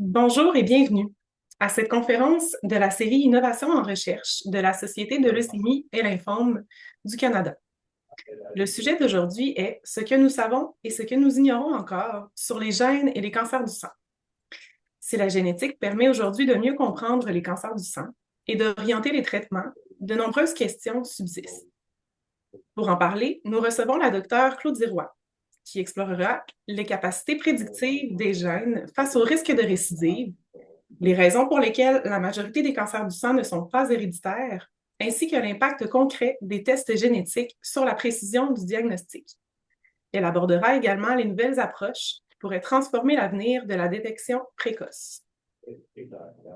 Bonjour et bienvenue à cette conférence de la série Innovation en recherche de la Société de leucémie et lymphome du Canada. Le sujet d'aujourd'hui est ce que nous savons et ce que nous ignorons encore sur les gènes et les cancers du sang. Si la génétique permet aujourd'hui de mieux comprendre les cancers du sang et d'orienter les traitements, de nombreuses questions subsistent. Pour en parler, nous recevons la docteure Claude Sirois, qui explorera les capacités prédictives des gènes face au risque de récidive, les raisons pour lesquelles la majorité des cancers du sang ne sont pas héréditaires, ainsi que l'impact concret des tests génétiques sur la précision du diagnostic. Elle abordera également les nouvelles approches qui pourraient transformer l'avenir de la détection précoce.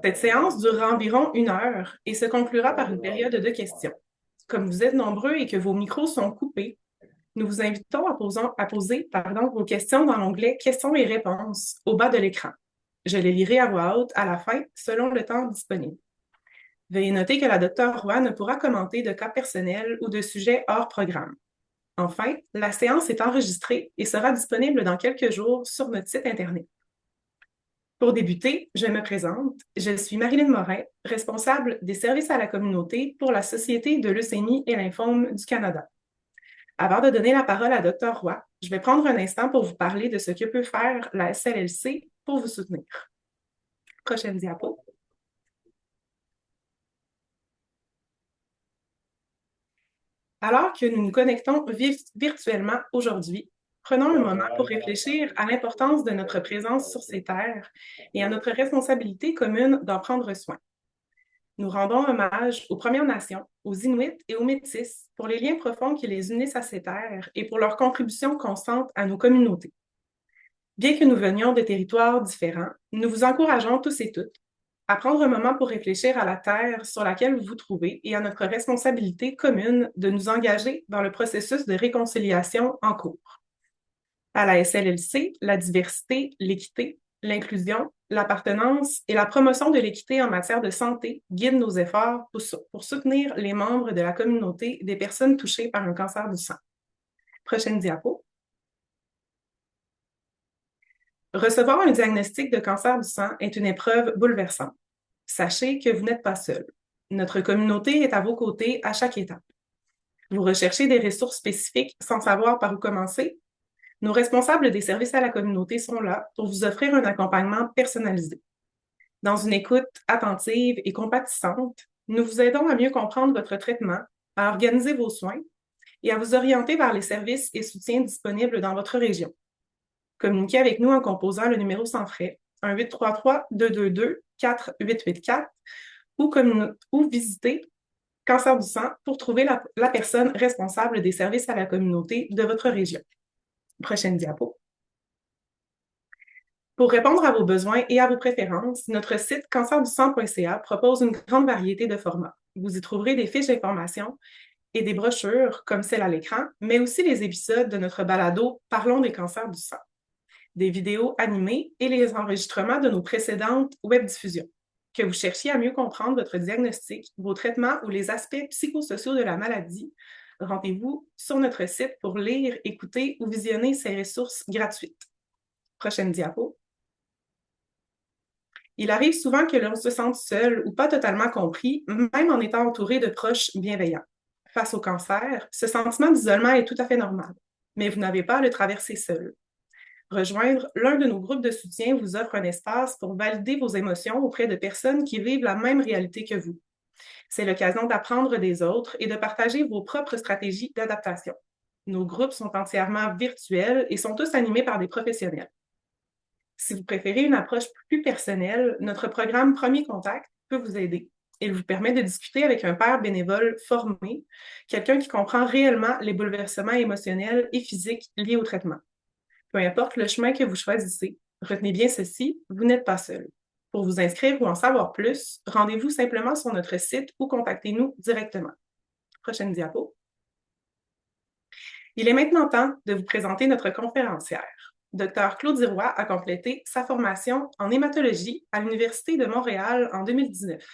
Cette séance durera environ 1 heure et se conclura par une période de questions. Comme vous êtes nombreux et que vos micros sont coupés, nous vous invitons à poser vos questions dans l'onglet Questions et réponses au bas de l'écran. Je les lirai à voix haute à la fin, selon le temps disponible. Veuillez noter que la Dr Roy ne pourra commenter de cas personnels ou de sujets hors programme. Enfin, la séance est enregistrée et sera disponible dans quelques jours sur notre site Internet. Pour débuter, je me présente. Je suis Marilyn Morin, responsable des services à la communauté pour la Société de leucémie et lymphome du Canada. Avant de donner la parole à Dr Roy, je vais prendre un instant pour vous parler de ce que peut faire la SLLC pour vous soutenir. Prochaine diapo. Alors que nous nous connectons virtuellement aujourd'hui, prenons un moment pour réfléchir à l'importance de notre présence sur ces terres et à notre responsabilité commune d'en prendre soin. Nous rendons hommage aux Premières Nations, aux Inuits et aux Métis pour les liens profonds qui les unissent à ces terres et pour leur contribution constante à nos communautés. Bien que nous venions de territoires différents, nous vous encourageons tous et toutes à prendre un moment pour réfléchir à la terre sur laquelle vous vous trouvez et à notre responsabilité commune de nous engager dans le processus de réconciliation en cours. À la SLLC, la diversité, l'équité, l'inclusion, l'appartenance et la promotion de l'équité en matière de santé guident nos efforts pour soutenir les membres de la communauté des personnes touchées par un cancer du sang. Prochaine diapo. Recevoir un diagnostic de cancer du sang est une épreuve bouleversante. Sachez que vous n'êtes pas seul. Notre communauté est à vos côtés à chaque étape. Vous recherchez des ressources spécifiques sans savoir par où commencer? Nos responsables des services à la communauté sont là pour vous offrir un accompagnement personnalisé. Dans une écoute attentive et compatissante, nous vous aidons à mieux comprendre votre traitement, à organiser vos soins et à vous orienter vers les services et soutiens disponibles dans votre région. Communiquez avec nous en composant le numéro sans frais 1-833-222-4884 ou visitez Cancer du sang pour trouver la personne responsable des services à la communauté de votre région. Prochaine diapo. Pour répondre à vos besoins et à vos préférences, notre site cancerdusang.ca propose une grande variété de formats. Vous y trouverez des fiches d'information et des brochures comme celle à l'écran, mais aussi les épisodes de notre balado Parlons des cancers du sang, des vidéos animées et les enregistrements de nos précédentes webdiffusions. Que vous cherchiez à mieux comprendre votre diagnostic, vos traitements ou les aspects psychosociaux de la maladie, rendez-vous sur notre site pour lire, écouter ou visionner ces ressources gratuites. Prochaine diapo. Il arrive souvent que l'on se sente seul ou pas totalement compris, même en étant entouré de proches bienveillants. Face au cancer, ce sentiment d'isolement est tout à fait normal, mais vous n'avez pas à le traverser seul. Rejoindre l'un de nos groupes de soutien vous offre un espace pour valider vos émotions auprès de personnes qui vivent la même réalité que vous. C'est l'occasion d'apprendre des autres et de partager vos propres stratégies d'adaptation. Nos groupes sont entièrement virtuels et sont tous animés par des professionnels. Si vous préférez une approche plus personnelle, notre programme Premier Contact peut vous aider. Il vous permet de discuter avec un père bénévole formé, quelqu'un qui comprend réellement les bouleversements émotionnels et physiques liés au traitement. Peu importe le chemin que vous choisissez, retenez bien ceci, vous n'êtes pas seul. Pour vous inscrire ou en savoir plus, rendez-vous simplement sur notre site ou contactez-nous directement. Prochaine diapo. Il est maintenant temps de vous présenter notre conférencière. Dr Claude Sirois a complété sa formation en hématologie à l'Université de Montréal en 2019.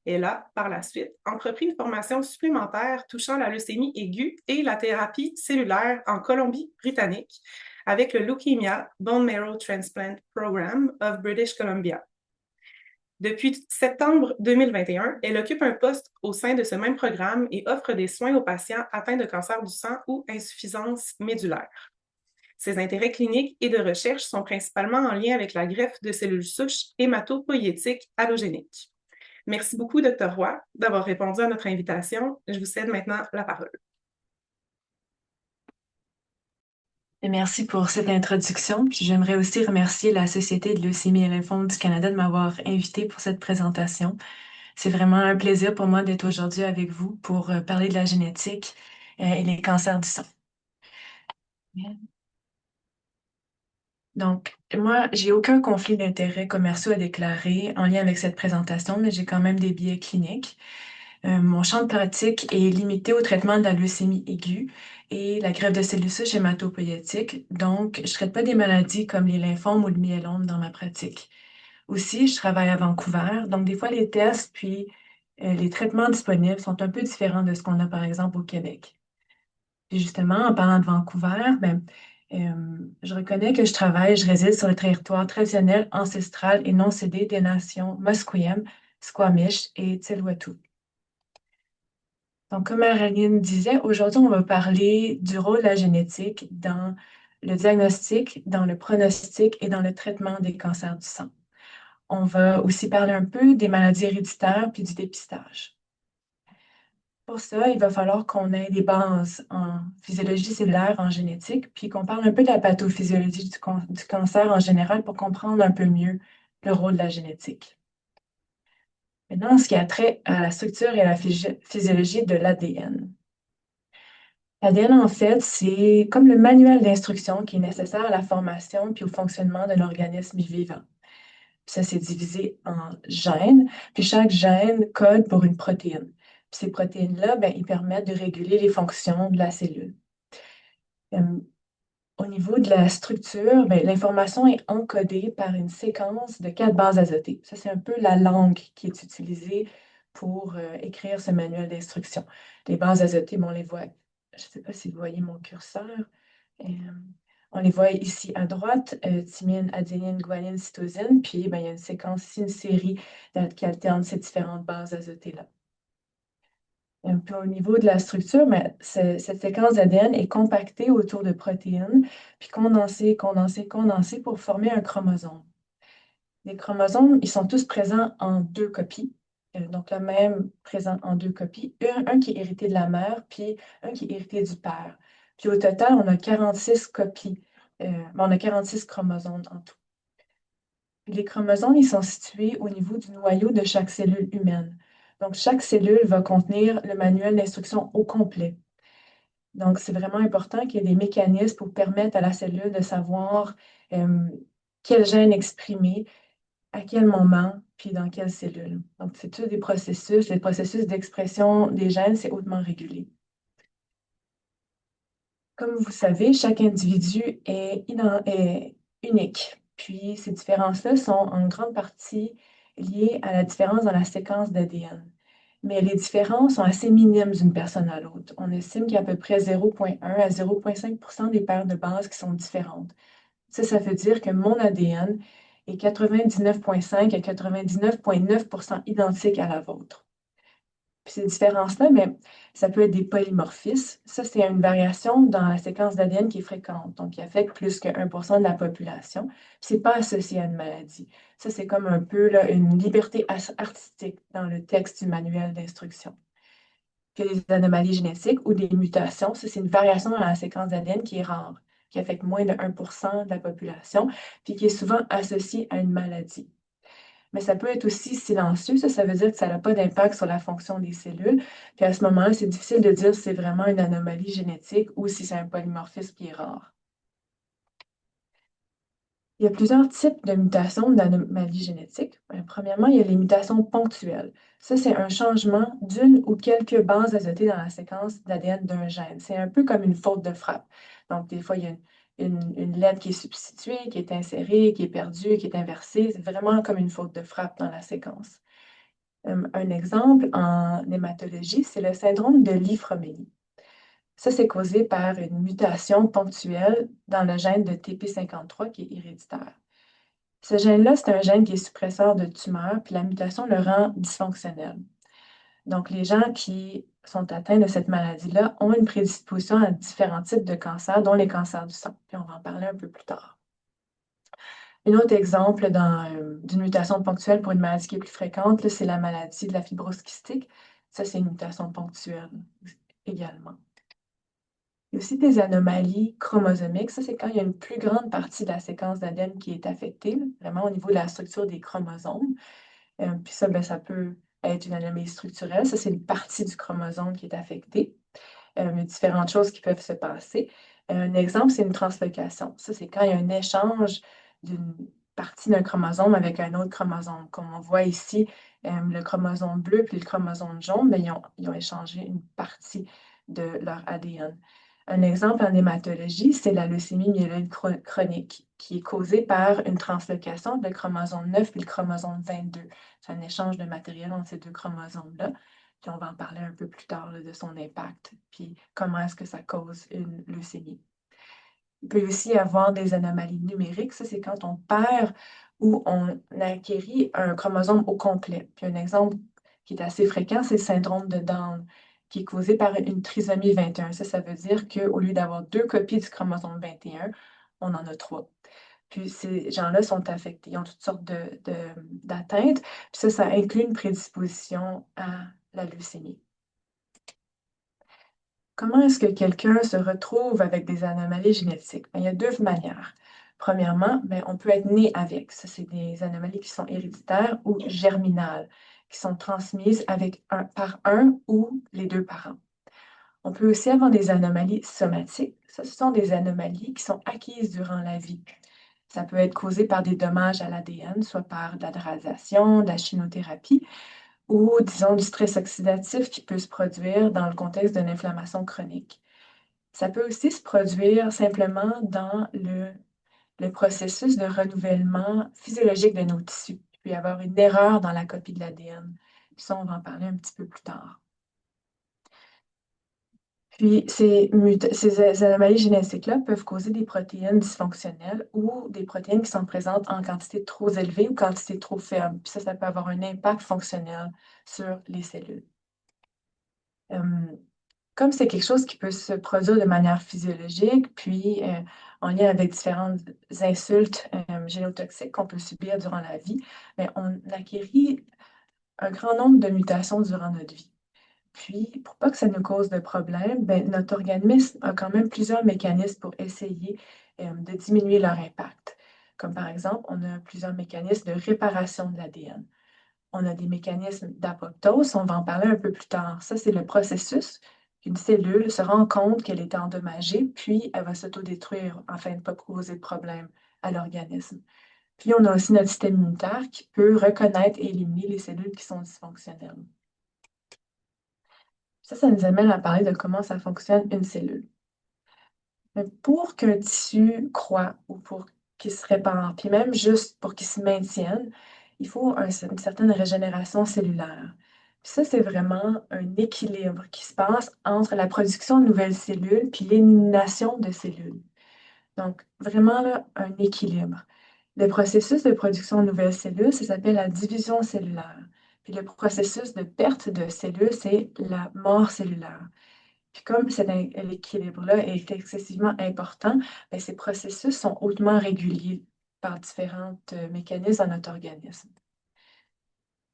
Elle a, par la suite, entrepris une formation supplémentaire touchant la leucémie aiguë et la thérapie cellulaire en Colombie-Britannique avec le Leukemia Bone Marrow Transplant Program of British Columbia. Depuis septembre 2021, elle occupe un poste au sein de ce même programme et offre des soins aux patients atteints de cancer du sang ou insuffisance médulaire. Ses intérêts cliniques et de recherche sont principalement en lien avec la greffe de cellules souches hématopoïétiques allogéniques. Merci beaucoup, Dr. Roy, d'avoir répondu à notre invitation. Je vous cède maintenant la parole. Merci pour cette introduction. Puis j'aimerais aussi remercier la Société de leucémie et lymphome du Canada de m'avoir invité pour cette présentation. C'est vraiment un plaisir pour moi d'être aujourd'hui avec vous pour parler de la génétique et les cancers du sang. Donc, moi, j'ai aucun conflit d'intérêts commerciaux à déclarer en lien avec cette présentation, mais j'ai quand même des biais cliniques. Mon champ de pratique est limité au traitement de la leucémie aiguë et la greffe de cellules souches hématopoïétiques. Donc, je ne traite pas des maladies comme les lymphomes ou le myélome dans ma pratique. Aussi, je travaille à Vancouver. Donc, des fois, les tests puis les traitements disponibles sont un peu différents de ce qu'on a, par exemple, au Québec. Puis justement, en parlant de Vancouver, je reconnais que je réside sur le territoire traditionnel, ancestral et non cédé des nations Musqueam, Squamish et Tsleil-Waututh. Donc, comme Marilyn disait, aujourd'hui, on va parler du rôle de la génétique dans le diagnostic, dans le pronostic et dans le traitement des cancers du sang. On va aussi parler un peu des maladies héréditaires puis du dépistage. Pour ça, il va falloir qu'on ait des bases en physiologie cellulaire, en génétique, puis qu'on parle un peu de la pathophysiologie du cancer en général pour comprendre un peu mieux le rôle de la génétique. Maintenant, ce qui a trait à la structure et à la physiologie de l'ADN. L'ADN, en fait, c'est comme le manuel d'instruction qui est nécessaire à la formation puis au fonctionnement d'un organisme vivant. Ça, c'est divisé en gènes, puis chaque gène code pour une protéine. Puis ces protéines-là, ils permettent de réguler les fonctions de la cellule. Au niveau de la structure, l'information est encodée par une séquence de 4 bases azotées. Ça, c'est un peu la langue qui est utilisée pour écrire ce manuel d'instruction. Les bases azotées, on les voit, je ne sais pas si vous voyez mon curseur. Euh, on les voit ici à droite, thymine, adénine, guanine, cytosine, puis il y a une séquence ici, une série qui alterne ces différentes bases azotées-là. Puis au niveau de la structure, cette séquence d'ADN est compactée autour de protéines, puis condensée, condensée, condensée pour former un chromosome. Les chromosomes, ils sont tous présents en 2 copies. Donc, le même présent en 2 copies. Un qui est hérité de la mère, puis un qui est hérité du père. Puis au total, on a 46 copies. On a 46 chromosomes en tout. Puis les chromosomes, ils sont situés au niveau du noyau de chaque cellule humaine. Donc, chaque cellule va contenir le manuel d'instruction au complet. Donc, c'est vraiment important qu'il y ait des mécanismes pour permettre à la cellule de savoir quel gène exprimer, à quel moment, puis dans quelle cellule. Donc, c'est tous des processus. Les processus d'expression des gènes, c'est hautement régulé. Comme vous savez, chaque individu est unique. Puis, ces différences-là sont en grande partie liées à la différence dans la séquence d'ADN. Mais les différences sont assez minimes d'une personne à l'autre. On estime qu'il y a à peu près 0,1 à 0,5 % des paires de bases qui sont différentes. Ça veut dire que mon ADN est 99,5 à 99,9 % identique à la vôtre. Puis ces différences-là, mais ça peut être des polymorphismes. Ça, c'est une variation dans la séquence d'ADN qui est fréquente, donc qui affecte plus que 1 % de la population. Ce n'est pas associé à une maladie. Ça, c'est comme un peu là, une liberté artistique dans le texte du manuel d'instruction. Puis il y a des anomalies génétiques ou des mutations. Ça, c'est une variation dans la séquence d'ADN qui est rare, qui affecte moins de 1 % de la population, puis qui est souvent associée à une maladie. Mais ça peut être aussi silencieux. Ça veut dire que ça n'a pas d'impact sur la fonction des cellules. Puis à ce moment-là, c'est difficile de dire si c'est vraiment une anomalie génétique ou si c'est un polymorphisme qui est rare. Il y a plusieurs types de mutations d'anomalies génétiques. Premièrement, il y a les mutations ponctuelles. Ça, c'est un changement d'une ou quelques bases azotées dans la séquence d'ADN d'un gène. C'est un peu comme une faute de frappe. Donc, des fois, il y a une lettre qui est substituée, qui est insérée, qui est perdue, qui est inversée. C'est vraiment comme une faute de frappe dans la séquence. Un exemple en hématologie, c'est le syndrome de l'hyphromélie. Ça, c'est causé par une mutation ponctuelle dans le gène de TP53 qui est héréditaire. Ce gène-là, c'est un gène qui est suppresseur de tumeurs, puis la mutation le rend dysfonctionnel. Donc, les gens qui sont atteints de cette maladie-là ont une prédisposition à différents types de cancers, dont les cancers du sang. Puis on va en parler un peu plus tard. Un autre exemple d'une mutation ponctuelle pour une maladie qui est plus fréquente, là, c'est la maladie de la fibrose kystique. Ça, c'est une mutation ponctuelle également. Il y a aussi des anomalies chromosomiques. Ça, c'est quand il y a une plus grande partie de la séquence d'ADN qui est affectée, là, vraiment au niveau de la structure des chromosomes. Puis ça, ben, ça peut être une anomalie structurelle. Ça, c'est une partie du chromosome qui est affectée. Il y a différentes choses qui peuvent se passer. Un exemple, c'est une translocation. Ça, c'est quand il y a un échange d'une partie d'un chromosome avec un autre chromosome. Comme on voit ici, le chromosome bleu puis le chromosome jaune, ben, ils ont échangé une partie de leur ADN. Un exemple en hématologie, c'est la leucémie myéloïde chronique, qui est causée par une translocation de le chromosome 9 puis le chromosome 22. C'est un échange de matériel entre ces deux chromosomes-là. Puis on va en parler un peu plus tard là, de son impact, puis comment est-ce que ça cause une leucémie. Il peut aussi y avoir des anomalies numériques. Ça, c'est quand on perd ou on acquérit un chromosome au complet. Puis un exemple qui est assez fréquent, c'est le syndrome de Down, qui est causé par une trisomie 21. Ça veut dire qu'au lieu d'avoir deux copies du chromosome 21, on en a trois. Puis ces gens-là sont affectés, ils ont toutes sortes d'atteintes. Puis ça inclut une prédisposition à la leucémie. Comment est-ce que quelqu'un se retrouve avec des anomalies génétiques? Bien, il y a deux manières. Premièrement, bien, on peut être né avec. Ça, c'est des anomalies qui sont héréditaires ou germinales, qui sont transmises par un ou les deux parents. On peut aussi avoir des anomalies somatiques. Ça, ce sont des anomalies qui sont acquises durant la vie. Ça peut être causé par des dommages à l'ADN, soit par de la radiation, de la chimiothérapie, ou disons du stress oxydatif qui peut se produire dans le contexte d'une inflammation chronique. Ça peut aussi se produire simplement dans le processus de renouvellement physiologique de nos tissus. Il peut y avoir une erreur dans la copie de l'ADN. Ça, on va en parler un petit peu plus tard. Puis, ces anomalies génétiques-là peuvent causer des protéines dysfonctionnelles ou des protéines qui sont présentes en quantité trop élevée ou quantité trop faible. Puis ça peut avoir un impact fonctionnel sur les cellules. Comme c'est quelque chose qui peut se produire de manière physiologique, puis en lien avec différentes insultes génotoxiques qu'on peut subir durant la vie, bien, on acquérit un grand nombre de mutations durant notre vie. Puis, pour pas que ça nous cause de problème, ben, notre organisme a quand même plusieurs mécanismes pour essayer de diminuer leur impact. Comme par exemple, on a plusieurs mécanismes de réparation de l'ADN. On a des mécanismes d'apoptose, on va en parler un peu plus tard. Ça, c'est le processus qu'une cellule se rend compte qu'elle est endommagée, puis elle va s'autodétruire afin de ne pas causer de problème à l'organisme. Puis, on a aussi notre système immunitaire qui peut reconnaître et éliminer les cellules qui sont dysfonctionnelles. Ça nous amène à parler de comment ça fonctionne une cellule. Mais pour qu'un tissu croît ou pour qu'il se répare, puis même juste pour qu'il se maintienne, il faut une certaine régénération cellulaire. Puis ça, c'est vraiment un équilibre qui se passe entre la production de nouvelles cellules puis l'élimination de cellules. Donc, vraiment là, un équilibre. Le processus de production de nouvelles cellules, ça s'appelle la division cellulaire. Puis le processus de perte de cellules, c'est la mort cellulaire. Puis comme cet équilibre-là est excessivement important, bien, ces processus sont hautement réguliers par différents mécanismes dans notre organisme.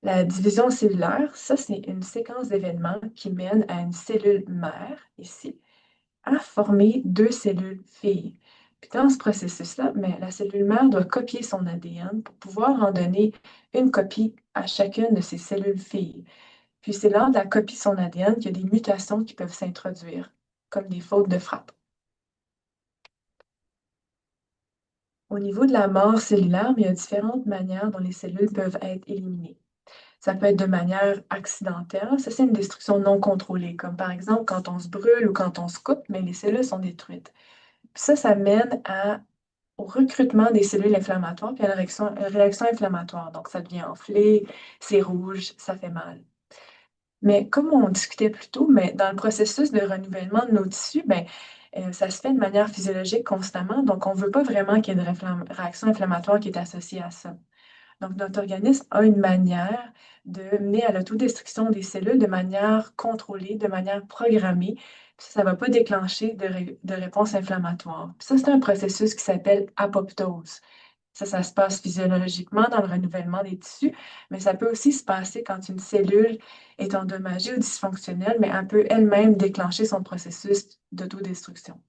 La division cellulaire, ça, c'est une séquence d'événements qui mène à une cellule mère, ici, à former deux cellules filles. Puis dans ce processus-là, mais la cellule mère doit copier son ADN pour pouvoir en donner une copie à chacune de ces cellules filles. Puis c'est lors de la copie de son ADN qu'il y a des mutations qui peuvent s'introduire, comme des fautes de frappe. Au niveau de la mort cellulaire, il y a différentes manières dont les cellules peuvent être éliminées. Ça peut être de manière accidentelle, ça c'est une destruction non contrôlée, comme par exemple quand on se brûle ou quand on se coupe, mais les cellules sont détruites. Puis ça mène au recrutement des cellules inflammatoires, puis à une réaction inflammatoire. Donc ça devient enflé, c'est rouge, ça fait mal. Mais comme on discutait plus tôt, mais dans le processus de renouvellement de nos tissus, ben, ça se fait de manière physiologique constamment, donc on ne veut pas vraiment qu'il y ait de réaction inflammatoire qui est associée à ça. Donc, notre organisme a une manière de mener à l'autodestruction des cellules de manière contrôlée, de manière programmée. Puis ça ne va pas déclencher de réponse inflammatoire. Puis ça, c'est un processus qui s'appelle apoptose. Ça se passe physiologiquement dans le renouvellement des tissus, mais ça peut aussi se passer quand une cellule est endommagée ou dysfonctionnelle, mais elle peut elle-même déclencher son processus d'autodestruction.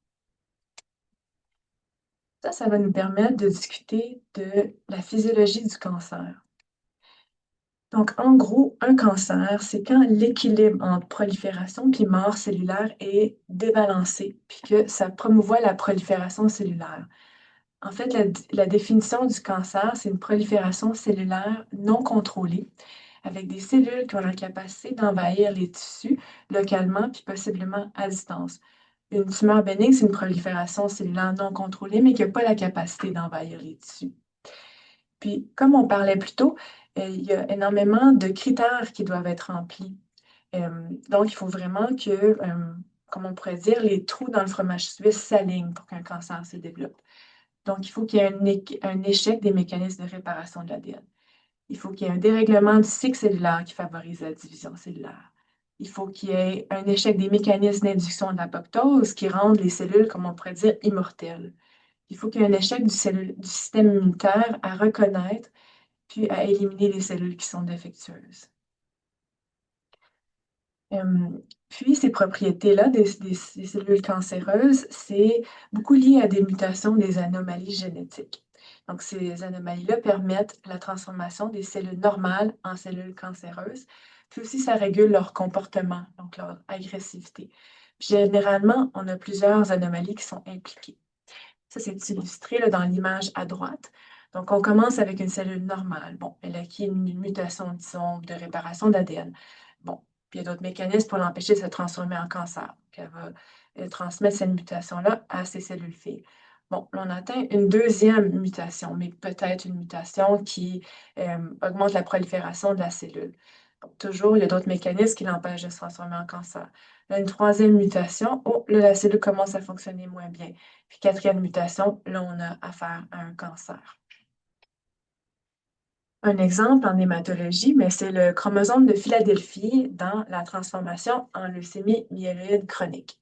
Ça va nous permettre de discuter de la physiologie du cancer. Donc, en gros, un cancer, c'est quand l'équilibre entre prolifération puis mort cellulaire est débalancé, puis que ça promouvoit la prolifération cellulaire. En fait, la définition du cancer, c'est une prolifération cellulaire non contrôlée, avec des cellules qui ont la capacité d'envahir les tissus localement puis possiblement à distance. Une tumeur bénigne, c'est une prolifération cellulaire non contrôlée, mais qui n'a pas la capacité d'envahir les tissus. Puis, comme on parlait plus tôt, il y a énormément de critères qui doivent être remplis. Donc, il faut vraiment que, comme on pourrait dire, les trous dans le fromage suisse s'alignent pour qu'un cancer se développe. Donc, il faut qu'il y ait un échec des mécanismes de réparation de l'ADN. Il faut qu'il y ait un dérèglement du cycle cellulaire qui favorise la division cellulaire. Il faut qu'il y ait un échec des mécanismes d'induction de l'apoptose qui rendent les cellules, comme on pourrait dire, immortelles. Il faut qu'il y ait un échec du système immunitaire à reconnaître puis à éliminer les cellules qui sont défectueuses. Puis ces propriétés-là des cellules cancéreuses, c'est beaucoup lié à des mutations des anomalies génétiques. Donc, ces anomalies-là permettent la transformation des cellules normales en cellules cancéreuses. Puis aussi, ça régule leur comportement, donc leur agressivité. Puis généralement, on a plusieurs anomalies qui sont impliquées. Ça, c'est illustré là, dans l'image à droite. Donc, on commence avec une cellule normale. Bon, elle acquiert une mutation, disons, de réparation d'ADN. Bon, puis il y a d'autres mécanismes pour l'empêcher de se transformer en cancer. Donc, elle va transmettre cette mutation-là à ses cellules filles. Bon, là, on atteint une deuxième mutation, mais peut-être une mutation qui augmente la prolifération de la cellule. Donc, toujours, il y a d'autres mécanismes qui l'empêchent de se transformer en cancer. Là, une troisième mutation, oh, là, la cellule commence à fonctionner moins bien. Puis quatrième mutation, là, on a affaire à un cancer. Un exemple en hématologie, mais c'est le chromosome de Philadelphie dans la transformation en leucémie myéloïde chronique.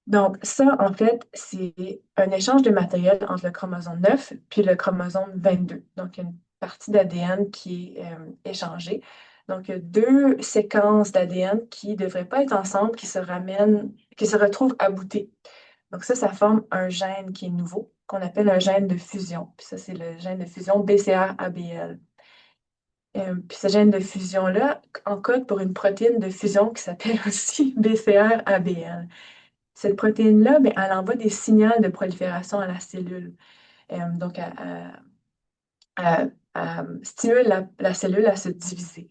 Donc, ça, en fait, c'est un échange de matériel entre le chromosome 9 puis le chromosome 22. Donc, il y a une partie d'ADN qui est échangée. Donc, il y a deux séquences d'ADN qui ne devraient pas être ensemble, qui se retrouvent aboutées. Donc ça forme un gène qui est nouveau, qu'on appelle un gène de fusion. Puis ça, c'est le gène de fusion BCR-ABL. Puis ce gène de fusion-là encode pour une protéine de fusion qui s'appelle aussi BCR-ABL. Cette protéine-là, bien, elle envoie des signaux de prolifération à la cellule. Donc, elle stimule la cellule à se diviser.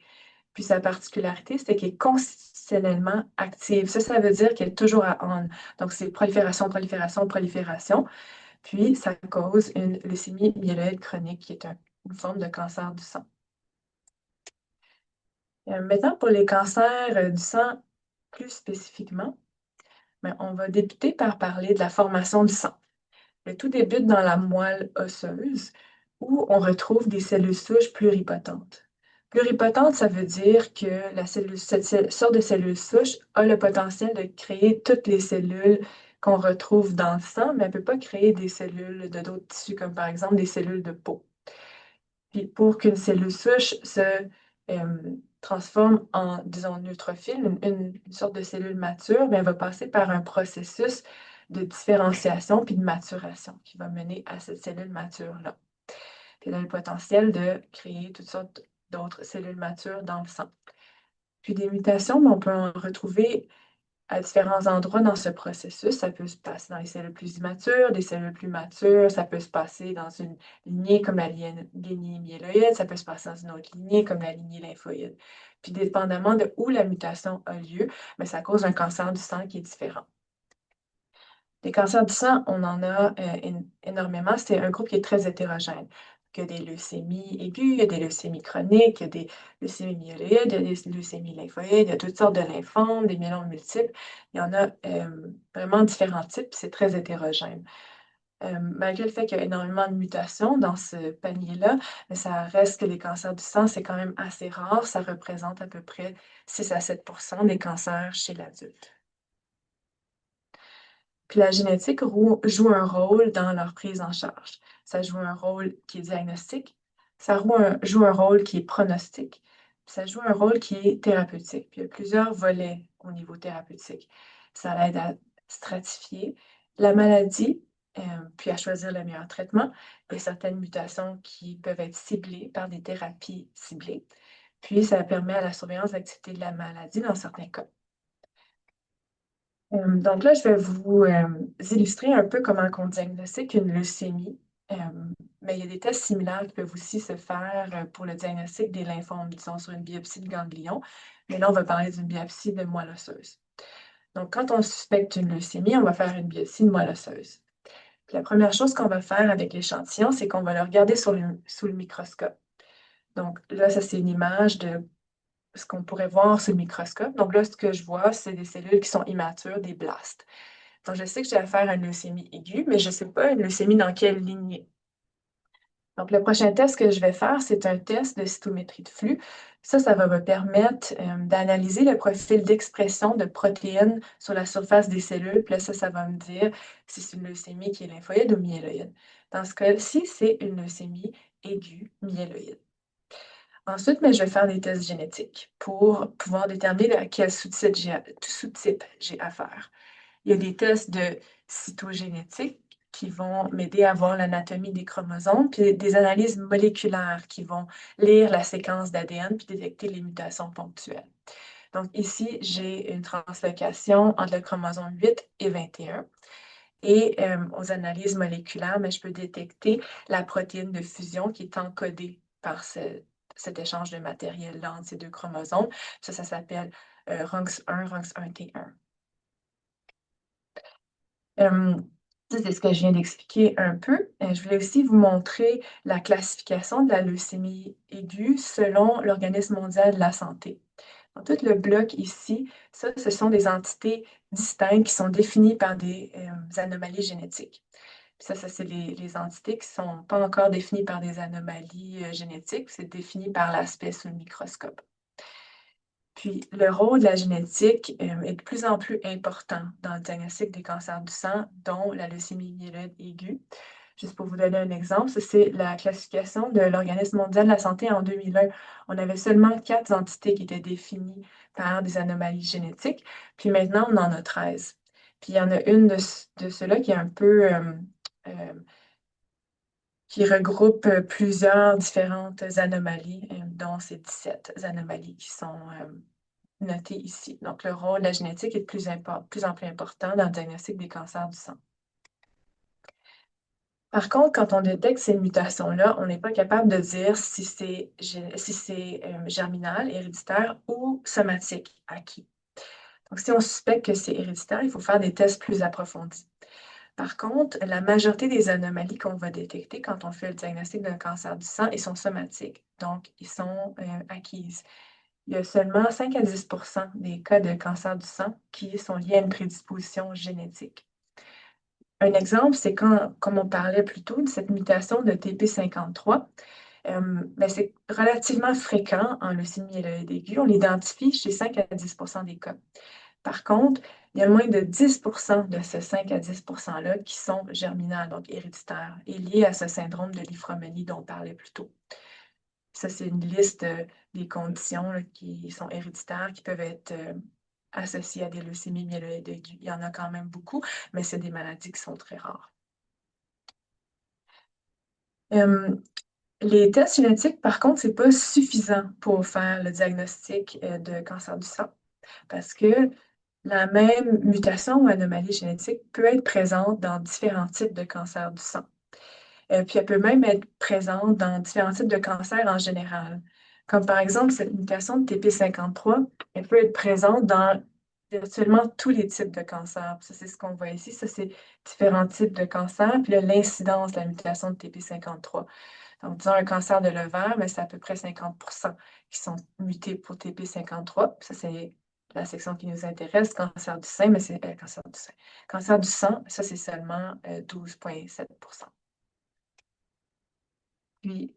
Puis sa particularité, c'est qu'elle est constitutionnellement active. Ça veut dire qu'elle est toujours à on. Donc, c'est prolifération, prolifération, prolifération. Puis, ça cause une leucémie myéloïde chronique, qui est une forme de cancer du sang. Maintenant, pour les cancers du sang, plus spécifiquement, ben, on va débuter par parler de la formation du sang. Le tout débute dans la moelle osseuse, où on retrouve des cellules souches pluripotentes. Pluripotente, ça veut dire que cette sorte de cellule souche a le potentiel de créer toutes les cellules qu'on retrouve dans le sang, mais elle ne peut pas créer des cellules de d'autres tissus, comme par exemple des cellules de peau. Puis pour qu'une cellule souche se transforme en, disons, neutrophile, une sorte de cellule mature, bien, elle va passer par un processus de différenciation puis de maturation qui va mener à cette cellule mature-là. Puis elle a le potentiel de créer toutes sortes d'autres cellules matures dans le sang. Puis des mutations, on peut en retrouver à différents endroits dans ce processus. Ça peut se passer dans les cellules plus immatures, des cellules plus matures, ça peut se passer dans une lignée comme la lignée myéloïde, ça peut se passer dans une autre lignée comme la lignée lymphoïde. Puis dépendamment de où la mutation a lieu, mais ça cause un cancer du sang qui est différent. Les cancers du sang, on en a énormément. C'est un groupe qui est très hétérogène. qu'il y a des leucémies aiguës, il y a des leucémies chroniques, il y a des leucémies myéloïdes, il y a des leucémies lymphoïdes, il y a toutes sortes de lymphomes, des myélomes multiples. Il y en a vraiment différents types, c'est très hétérogène. Malgré le fait qu'il y a énormément de mutations dans ce panier-là, mais ça reste que les cancers du sang, c'est quand même assez rare. Ça représente à peu près 6 à 7 des cancers chez l'adulte. Puis la génétique joue un rôle dans leur prise en charge. Ça joue un rôle qui est diagnostique, joue un rôle qui est pronostique, puis ça joue un rôle qui est thérapeutique. Puis il y a plusieurs volets au niveau thérapeutique. Ça aide à stratifier la maladie, puis à choisir le meilleur traitement. Il y a certaines mutations qui peuvent être ciblées par des thérapies ciblées. Puis ça permet à la surveillance d'activité de la maladie dans certains cas. Donc là, je vais vous illustrer un peu comment on diagnostique une leucémie. Euh, mais il y a des tests similaires qui peuvent aussi se faire pour le diagnostic des lymphomes, disons sur une biopsie de ganglion. Mais là, on va parler d'une biopsie de moelle osseuse. Donc, quand on suspecte une leucémie, on va faire une biopsie de moelle osseuse. Puis la première chose qu'on va faire avec l'échantillon, c'est qu'on va le regarder sous le microscope. Donc là, ça, c'est une image de ce qu'on pourrait voir sous le microscope. Donc là, ce que je vois, c'est des cellules qui sont immatures, des blastes. Donc, je sais que j'ai affaire à une leucémie aiguë, mais je ne sais pas une leucémie dans quelle lignée. Donc, le prochain test que je vais faire, c'est un test de cytométrie de flux. Ça va me permettre d'analyser le profil d'expression de protéines sur la surface des cellules. Puis là, ça va me dire si c'est une leucémie qui est lymphoïde ou myéloïde. Dans ce cas-ci, c'est une leucémie aiguë myéloïde. Ensuite, mais je vais faire des tests génétiques pour pouvoir déterminer à quel sous-type j'ai affaire. Il y a des tests de cytogénétique qui vont m'aider à voir l'anatomie des chromosomes, puis des analyses moléculaires qui vont lire la séquence d'ADN puis détecter les mutations ponctuelles. Donc ici, j'ai une translocation entre le chromosome 8 et 21. Et aux analyses moléculaires, mais je peux détecter la protéine de fusion qui est encodée par cet échange de matériel-là entre ces deux chromosomes. Ça s'appelle RUNX1, RUNX1T1. Ça, c'est ce que je viens d'expliquer un peu. Je voulais aussi vous montrer la classification de la leucémie aiguë selon l'Organisme mondial de la santé. Dans tout le bloc ici, ça, ce sont des entités distinctes qui sont définies par des anomalies génétiques. Puis ça, c'est les entités qui ne sont pas encore définies par des anomalies génétiques, c'est défini par l'aspect sous le microscope. Puis, le rôle de la génétique est de plus en plus important dans le diagnostic des cancers du sang, dont la leucémie myéloïde aiguë. Juste pour vous donner un exemple, ça, c'est la classification de l'Organisme mondial de la santé en 2001. On avait seulement 4 entités qui étaient définies par des anomalies génétiques, puis maintenant, on en a 13. Puis, il y en a une de ceux-là qui est un peu qui regroupe plusieurs différentes anomalies, dont ces 17 anomalies qui sont notées ici. Donc, le rôle de la génétique est de plus en plus important dans le diagnostic des cancers du sang. Par contre, quand on détecte ces mutations-là, on n'est pas capable de dire si c'est germinal, héréditaire ou somatique, acquis. Donc, si on suspecte que c'est héréditaire, il faut faire des tests plus approfondis. Par contre, la majorité des anomalies qu'on va détecter quand on fait le diagnostic d'un cancer du sang, ils sont somatiques, donc ils sont acquises. Il y a seulement 5 à 10 des cas de cancer du sang qui sont liés à une prédisposition génétique. Un exemple, c'est comme on parlait plus tôt, de cette mutation de TP53, c'est relativement fréquent en leucémie myéloïde aiguë. On l'identifie chez 5 à 10 des cas. Par contre, il y a moins de 10 de ces 5 à 10 %-là qui sont germinales, donc héréditaires, et liées à ce syndrome de l'iphromanie dont on parlait plus tôt. Ça, c'est une liste des conditions là, qui sont héréditaires, qui peuvent être associées à des leucémies myéloïdes aiguës. Il y en a quand même beaucoup, mais c'est des maladies qui sont très rares. Les tests génétiques, par contre, ce n'est pas suffisant pour faire le diagnostic de cancer du sang parce que la même mutation ou anomalie génétique peut être présente dans différents types de cancers du sang. Puis elle peut même être présente dans différents types de cancers en général. Comme par exemple, cette mutation de TP53, elle peut être présente dans virtuellement tous les types de cancers. Ça, c'est ce qu'on voit ici. Ça, c'est différents types de cancers. Puis là, l'incidence de la mutation de TP53. Donc, disons un cancer de l'ovaire, mais c'est à peu près 50% qui sont mutés pour TP53. Ça, c'est la section qui nous intéresse. Cancer du sein, mais c'est cancer du sein. Cancer du sang, ça, c'est seulement 12,7%. Puis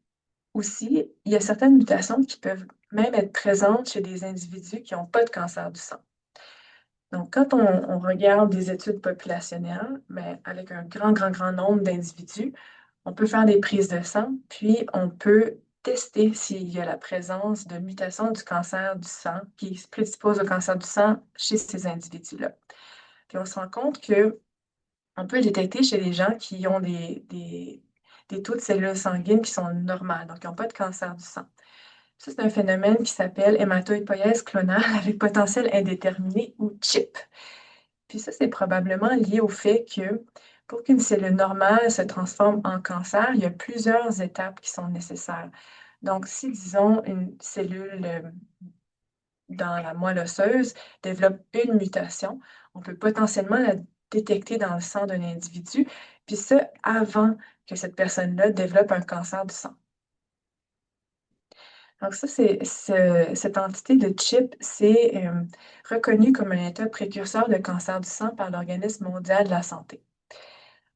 aussi, il y a certaines mutations qui peuvent même être présentes chez des individus qui n'ont pas de cancer du sang. Donc, quand on regarde des études populationnelles, mais avec un grand nombre d'individus, on peut faire des prises de sang, puis on peut tester s'il y a la présence de mutations du cancer du sang qui se prédispose au cancer du sang chez ces individus-là. Puis on se rend compte que on peut détecter chez les gens qui ont des taux de cellules sanguines qui sont normales, donc qui n'ont pas de cancer du sang. Ça, c'est un phénomène qui s'appelle hématopoïèse clonale avec potentiel indéterminé ou CHIP. Puis ça, c'est probablement lié au fait que pour qu'une cellule normale se transforme en cancer, il y a plusieurs étapes qui sont nécessaires. Donc, si, disons, une cellule dans la moelle osseuse développe une mutation, on peut potentiellement la détecter dans le sang d'un individu, puis ça avant que cette personne-là développe un cancer du sang. Donc ça, cette entité de CHIP, c'est reconnu comme un état précurseur de cancer du sang par l'Organisme mondial de la santé.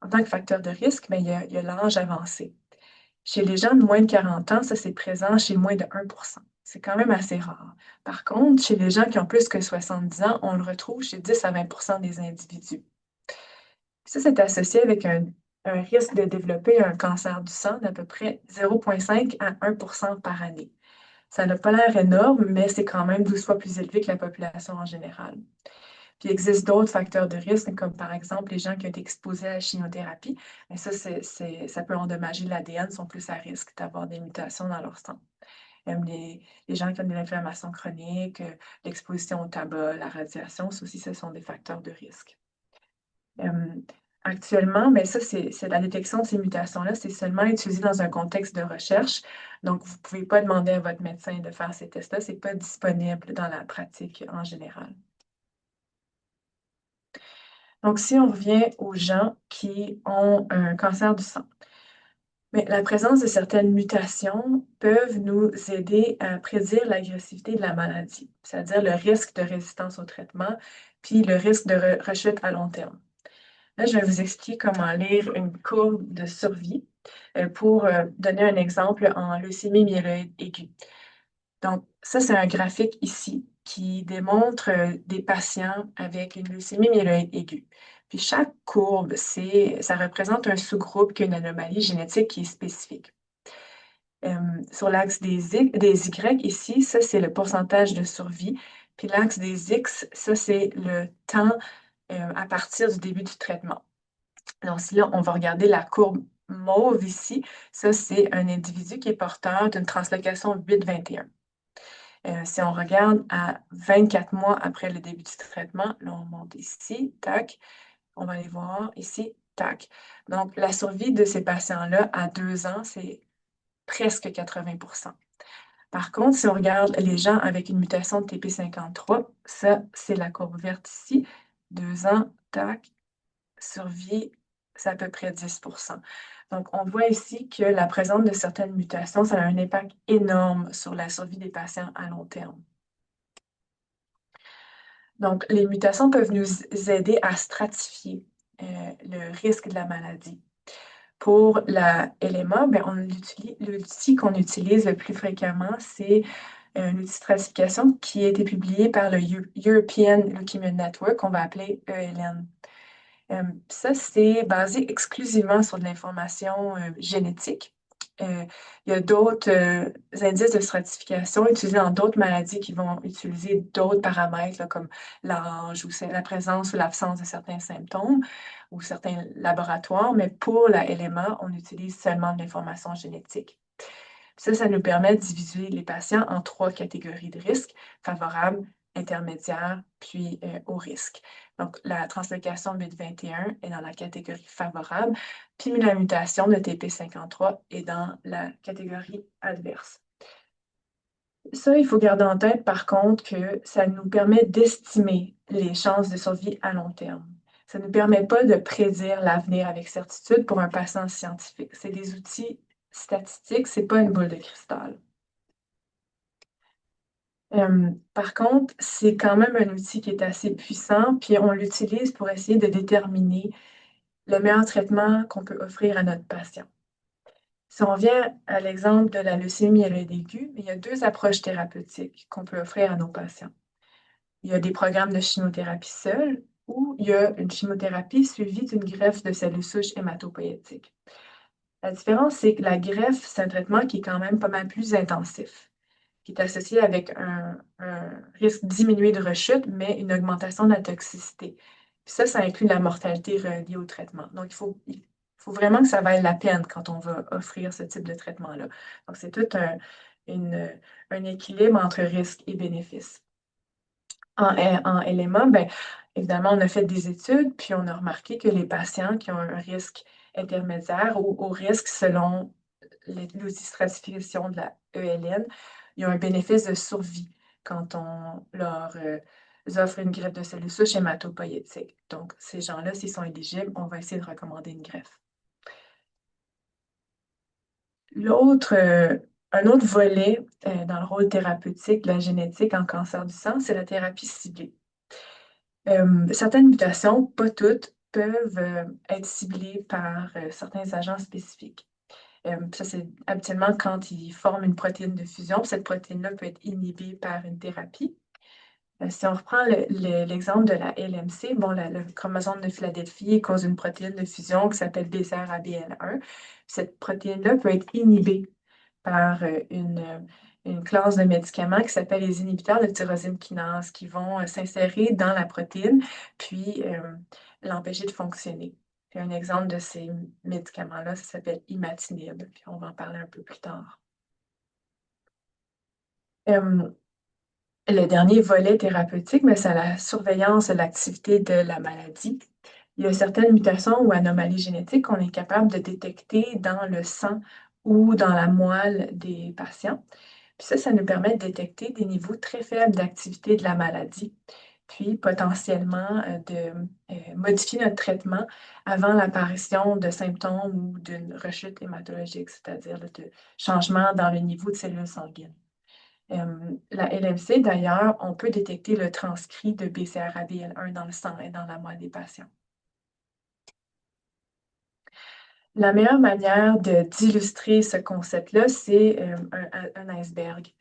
En tant que facteur de risque, mais il y a l'âge avancé. Chez les gens de moins de 40 ans, ça, c'est présent chez moins de 1%. C'est quand même assez rare. Par contre, chez les gens qui ont plus que 70 ans, on le retrouve chez 10 à 20% des individus. Ça, c'est associé avec un risque de développer un cancer du sang d'à peu près 0,5 à 1% par année. Ça n'a pas l'air énorme, mais c'est quand même 12 fois plus élevé que la population en général. Puis il existe d'autres facteurs de risque, comme par exemple les gens qui ont été exposés à la chimiothérapie. Mais ça, ça peut endommager l'ADN, sont plus à risque d'avoir des mutations dans leur sang. Même les gens qui ont de l'inflammation chronique, l'exposition au tabac, la radiation, ça aussi, ce sont des facteurs de risque. Actuellement, mais ça, c'est la détection de ces mutations-là, c'est seulement utilisé dans un contexte de recherche. Donc, vous ne pouvez pas demander à votre médecin de faire ces tests-là. Ce n'est pas disponible dans la pratique en général. Donc, si on revient aux gens qui ont un cancer du sang, mais la présence de certaines mutations peuvent nous aider à prédire l'agressivité de la maladie, c'est-à-dire le risque de résistance au traitement, puis le risque de rechute à long terme. Là, je vais vous expliquer comment lire une courbe de survie pour donner un exemple en leucémie myéloïde aiguë. Donc, ça, c'est un graphique ici qui démontre des patients avec une leucémie myéloïde aiguë. Puis chaque courbe, ça représente un sous-groupe qui a une anomalie génétique qui est spécifique. Sur l'axe des Y ici, ça, c'est le pourcentage de survie. Puis l'axe des X, ça, c'est le temps à partir du début du traitement. Donc, si là, on va regarder la courbe mauve ici, ça, c'est un individu qui est porteur d'une translocation 821. Si on regarde à 24 mois après le début du traitement, là, on monte ici, tac, on va aller voir ici, tac. Donc, la survie de ces patients-là à 2 ans, c'est presque 80%. Par contre, si on regarde les gens avec une mutation de TP53, ça, c'est la courbe verte ici, 2 ans, tac, survie, c'est à peu près 10%. Donc, on voit ici que la présence de certaines mutations, ça a un impact énorme sur la survie des patients à long terme. Donc, les mutations peuvent nous aider à stratifier le risque de la maladie. Pour la LMA, l'outil qu'on utilise le plus fréquemment, c'est un outil de stratification qui a été publié par le European Leukemia Network, qu'on va appeler ELN. Ça, c'est basé exclusivement sur de l'information génétique. Il y a d'autres indices de stratification utilisés dans d'autres maladies qui vont utiliser d'autres paramètres, là, comme l'âge ou la présence ou l'absence de certains symptômes ou certains laboratoires, mais pour la LMA, on utilise seulement de l'information génétique. Ça nous permet de diviser les patients en 3 catégories de risques: favorables, intermédiaires, puis au risque. Donc, la translocation 821 est dans la catégorie favorable, puis la mutation de TP53 est dans la catégorie adverse. Ça, il faut garder en tête, par contre, que ça nous permet d'estimer les chances de survie à long terme. Ça ne nous permet pas de prédire l'avenir avec certitude pour un patient scientifique. C'est des outils statistiques, c'est pas une boule de cristal. Par contre, c'est quand même un outil qui est assez puissant, puis on l'utilise pour essayer de déterminer le meilleur traitement qu'on peut offrir à notre patient. Si on vient à l'exemple de la leucémie myéloïde aiguë, il y a deux approches thérapeutiques qu'on peut offrir à nos patients. Il y a des programmes de chimiothérapie seule ou il y a une chimiothérapie suivie d'une greffe de cellules souches hématopoïétiques. La différence, c'est que la greffe, c'est un traitement qui est quand même pas mal plus intensif, qui est associé avec un risque diminué de rechute, mais une augmentation de la toxicité. Puis ça inclut la mortalité reliée au traitement. Donc, il faut vraiment que ça vaille la peine quand on va offrir ce type de traitement-là. Donc, c'est tout une- un équilibre entre risque et bénéfice. En élément, ben, évidemment, on a fait des études, puis on a remarqué que les patients qui ont un risque intermédiaire ou au risque selon l'outil stratification de la ELN, ils ont un bénéfice de survie quand on leur offre une greffe de cellules souches hématopoïétiques. Donc, ces gens-là, s'ils sont éligibles, on va essayer de recommander une greffe. L'autre, un autre volet dans le rôle thérapeutique de la génétique en cancer du sang, c'est la thérapie ciblée. Certaines mutations, pas toutes, peuvent être ciblées par certains agents spécifiques. Ça, c'est habituellement quand ils forment une protéine de fusion. Cette protéine-là peut être inhibée par une thérapie. Si on reprend l'exemple de la LMC, bon, le chromosome de Philadelphie cause une protéine de fusion qui s'appelle BCR-ABL1. Cette protéine-là peut être inhibée par une classe de médicaments qui s'appelle les inhibiteurs de tyrosine kinase qui vont s'insérer dans la protéine puis l'empêcher de fonctionner. Puis un exemple de ces médicaments-là, ça s'appelle imatinib, puis on va en parler un peu plus tard. Euh, le dernier volet thérapeutique, mais c'est la surveillance de l'activité de la maladie. Il y a certaines mutations ou anomalies génétiques qu'on est capable de détecter dans le sang ou dans la moelle des patients. Puis ça nous permet de détecter des niveaux très faibles d'activité de la maladie, puis potentiellement de modifier notre traitement avant l'apparition de symptômes ou d'une rechute hématologique, c'est-à-dire de changement dans le niveau de cellules sanguines. La LMC, d'ailleurs, on peut détecter le transcrit de BCR-ABL1 dans le sang et dans la moelle des patients. La meilleure manière d'illustrer ce concept-là, c'est un iceberg.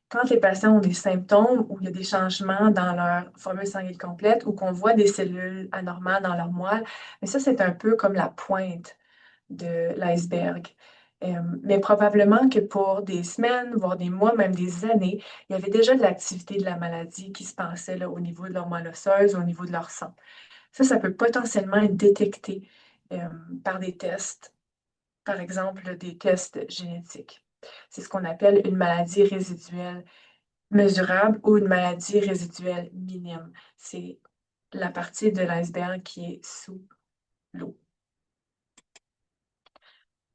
Quand les patients ont des symptômes ou il y a des changements dans leur formule sanguine complète ou qu'on voit des cellules anormales dans leur moelle, mais ça, c'est un peu comme la pointe de l'iceberg. Mais probablement que pour des semaines, voire des mois, même des années, il y avait déjà de l'activité de la maladie qui se passait là, au niveau de leur moelle osseuse, au niveau de leur sang. Ça peut potentiellement être détecté euh, par des tests, par exemple des tests génétiques. C'est ce qu'on appelle une maladie résiduelle mesurable ou une maladie résiduelle minime. C'est la partie de l'iceberg qui est sous l'eau.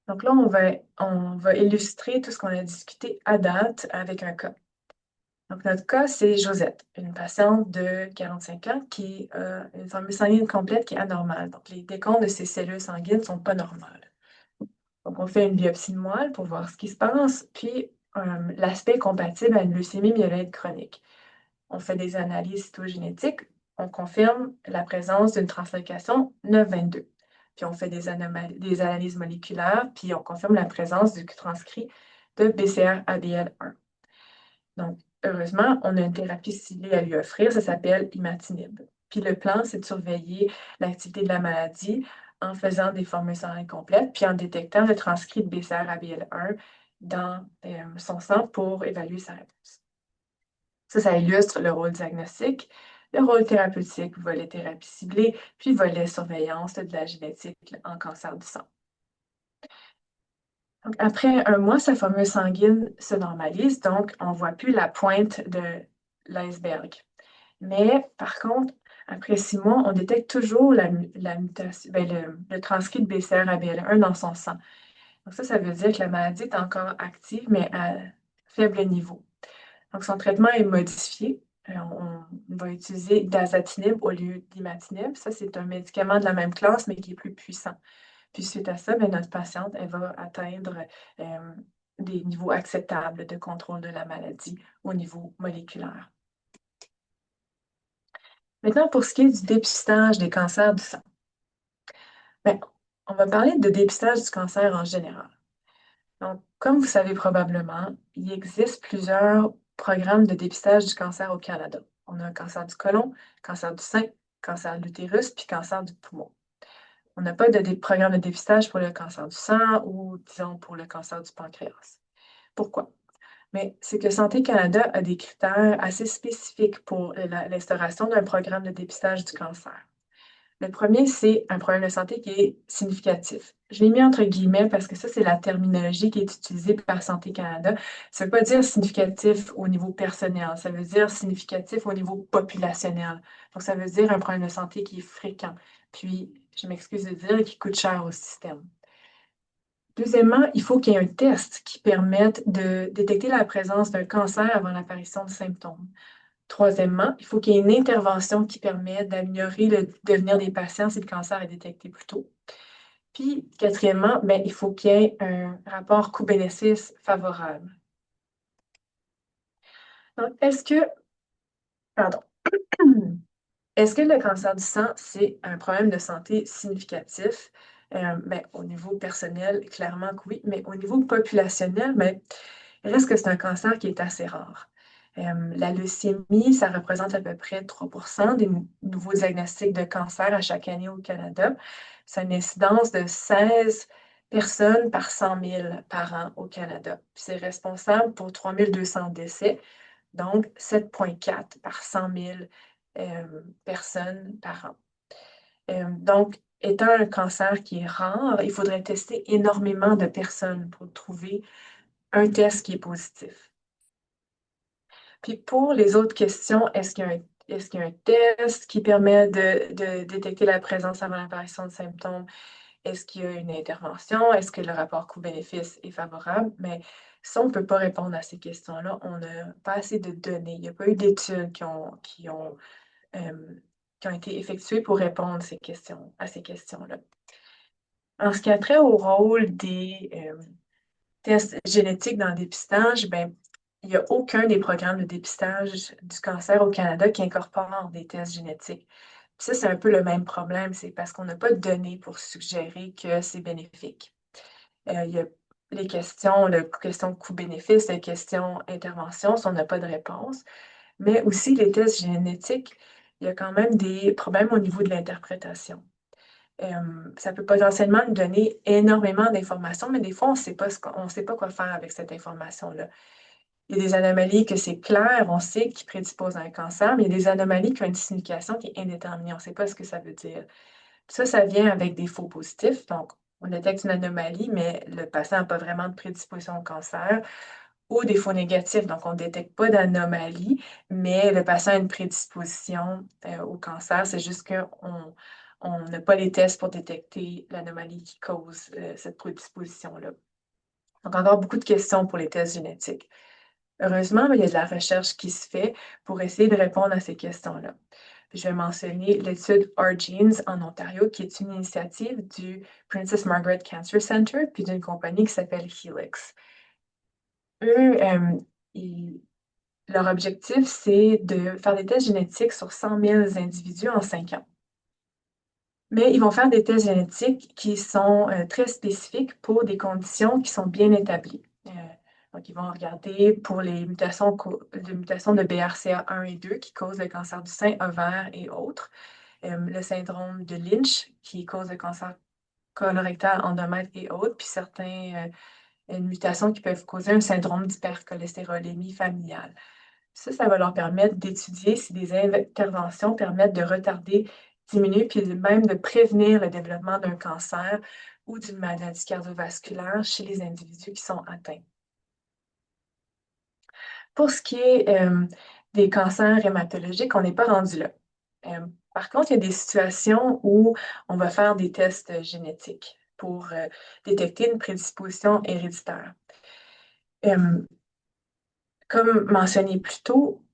Donc là, on va illustrer tout ce qu'on a discuté à date avec un cas. Donc notre cas, c'est Josette, une patiente de 45 ans qui a une formule sanguine complète qui est anormale. Donc les décomptes de ses cellules sanguines ne sont pas normales. Donc on fait une biopsie de moelle pour voir ce qui se passe, puis l'aspect compatible à une leucémie myéloïde chronique. On fait des analyses cytogénétiques, on confirme la présence d'une translocation 922. Puis on fait des analyses moléculaires, puis on confirme la présence du transcrit de BCR-ABL1. Donc, heureusement, on a une thérapie ciblée à lui offrir, ça s'appelle imatinib. Puis le plan, c'est de surveiller l'activité de la maladie en faisant des formules sanguines complètes, puis en détectant le transcrit de BCR-ABL1 dans son sang pour évaluer sa réponse. Ça illustre le rôle diagnostique, le rôle thérapeutique, volet thérapie ciblée, puis volet surveillance de la génétique en cancer du sang. Donc, après un mois, sa formule sanguine se normalise, donc on ne voit plus la pointe de l'iceberg. Mais par contre, après 6 mois, on détecte toujours la mutation, le transcrit de BCR-ABL1 dans son sang. Donc ça veut dire que la maladie est encore active, mais à faible niveau. Donc, son traitement est modifié. On va utiliser dasatinib au lieu d'imatinib. Ça, c'est un médicament de la même classe, mais qui est plus puissant. Puis suite à ça, bien, notre patiente, elle va atteindre euh, des niveaux acceptables de contrôle de la maladie au niveau moléculaire. Maintenant, pour ce qui est du dépistage des cancers du sang, bien, on va parler de dépistage du cancer en général. Donc, comme vous savez probablement, il existe plusieurs programmes de dépistage du cancer au Canada. On a un cancer du côlon, cancer du sein, cancer de l'utérus, puis cancer du poumon. On n'a pas de programme de dépistage pour le cancer du sang ou, disons, pour le cancer du pancréas. Pourquoi? Mais c'est que Santé Canada a des critères assez spécifiques pour l'instauration d'un programme de dépistage du cancer. Le premier, c'est un problème de santé qui est significatif. Je l'ai mis entre guillemets parce que ça, c'est la terminologie qui est utilisée par Santé Canada. Ça ne veut pas dire significatif au niveau personnel, ça veut dire significatif au niveau populationnel. Donc, ça veut dire un problème de santé qui est fréquent. Puis, je m'excuse de dire, qui coûte cher au système. Deuxièmement, il faut qu'il y ait un test qui permette de détecter la présence d'un cancer avant l'apparition de symptômes. Troisièmement, il faut qu'il y ait une intervention qui permette d'améliorer le devenir des patients si le cancer est détecté plus tôt. Puis, quatrièmement, bien, il faut qu'il y ait un rapport coût-bénéfice favorable. Donc, pardon, est-ce que le cancer du sang, c'est un problème de santé significatif? Bien, au niveau personnel, clairement que oui, mais au niveau populationnel, bien, il reste que c'est un cancer qui est assez rare. La leucémie, ça représente à peu près 3 des nouveaux diagnostics de cancer à chaque année au Canada. C'est une incidence de 16 personnes par 100 000 par an au Canada. C'est responsable pour 3 200 décès, donc 7,4 par 100 000 personnes par an. Donc, étant un cancer qui est rare, il faudrait tester énormément de personnes pour trouver un test qui est positif. Puis pour les autres questions, est-ce qu'il y a un test qui permet de détecter la présence avant l'apparition de symptômes? Est-ce qu'il y a une intervention? Est-ce que le rapport coût-bénéfice est favorable? Mais ça, on ne peut pas répondre à ces questions-là. On n'a pas assez de données. Il n'y a pas eu d'études qui ont été effectuées pour répondre à ces questions-là. En ce qui a trait au rôle des tests génétiques dans le dépistage, ben, il n'y a aucun des programmes de dépistage du cancer au Canada qui incorpore des tests génétiques. Puis ça, c'est un peu le même problème, c'est parce qu'on n'a pas de données pour suggérer que c'est bénéfique. Il y a les questions coût-bénéfice, les questions intervention, si on n'a pas de réponse. Mais aussi, les tests génétiques, il y a quand même des problèmes au niveau de l'interprétation. Ça peut potentiellement nous donner énormément d'informations, mais des fois, on sait pas quoi faire avec cette information-là. Il y a des anomalies que c'est clair, on sait qui prédisposent à un cancer, mais il y a des anomalies qui ont une signification qui est indéterminée. On ne sait pas ce que ça veut dire. Ça vient avec des faux positifs. Donc, on détecte une anomalie, mais le patient n'a pas vraiment de prédisposition au cancer, ou des faux négatifs. Donc, on ne détecte pas d'anomalie, mais le patient a une prédisposition au cancer. C'est juste qu'on n'a pas les tests pour détecter l'anomalie qui cause cette prédisposition-là. Donc, encore beaucoup de questions pour les tests génétiques. Heureusement, il y a de la recherche qui se fait pour essayer de répondre à ces questions-là. Je vais mentionner l'étude OurGenes en Ontario, qui est une initiative du Princess Margaret Cancer Center, puis d'une compagnie qui s'appelle Helix. Eux, leur objectif, c'est de faire des tests génétiques sur 100 000 individus en 5 ans. Mais ils vont faire des tests génétiques qui sont très spécifiques pour des conditions qui sont bien établies. Donc, ils vont regarder pour les mutations de BRCA1 et 2 qui causent le cancer du sein, ovaire et autres. Le syndrome de Lynch qui cause le cancer colorectal, endomètre et autres, puis certaines mutations qui peuvent causer un syndrome d'hypercholestérolémie familiale. Ça va leur permettre d'étudier si des interventions permettent de retarder, diminuer, puis même de prévenir le développement d'un cancer ou d'une maladie cardiovasculaire chez les individus qui sont atteints. Pour ce qui est des cancers hématologiques, on n'est pas rendu là. Par contre, il y a des situations où on va faire des tests génétiques pour détecter une prédisposition héréditaire. Comme mentionné plus tôt,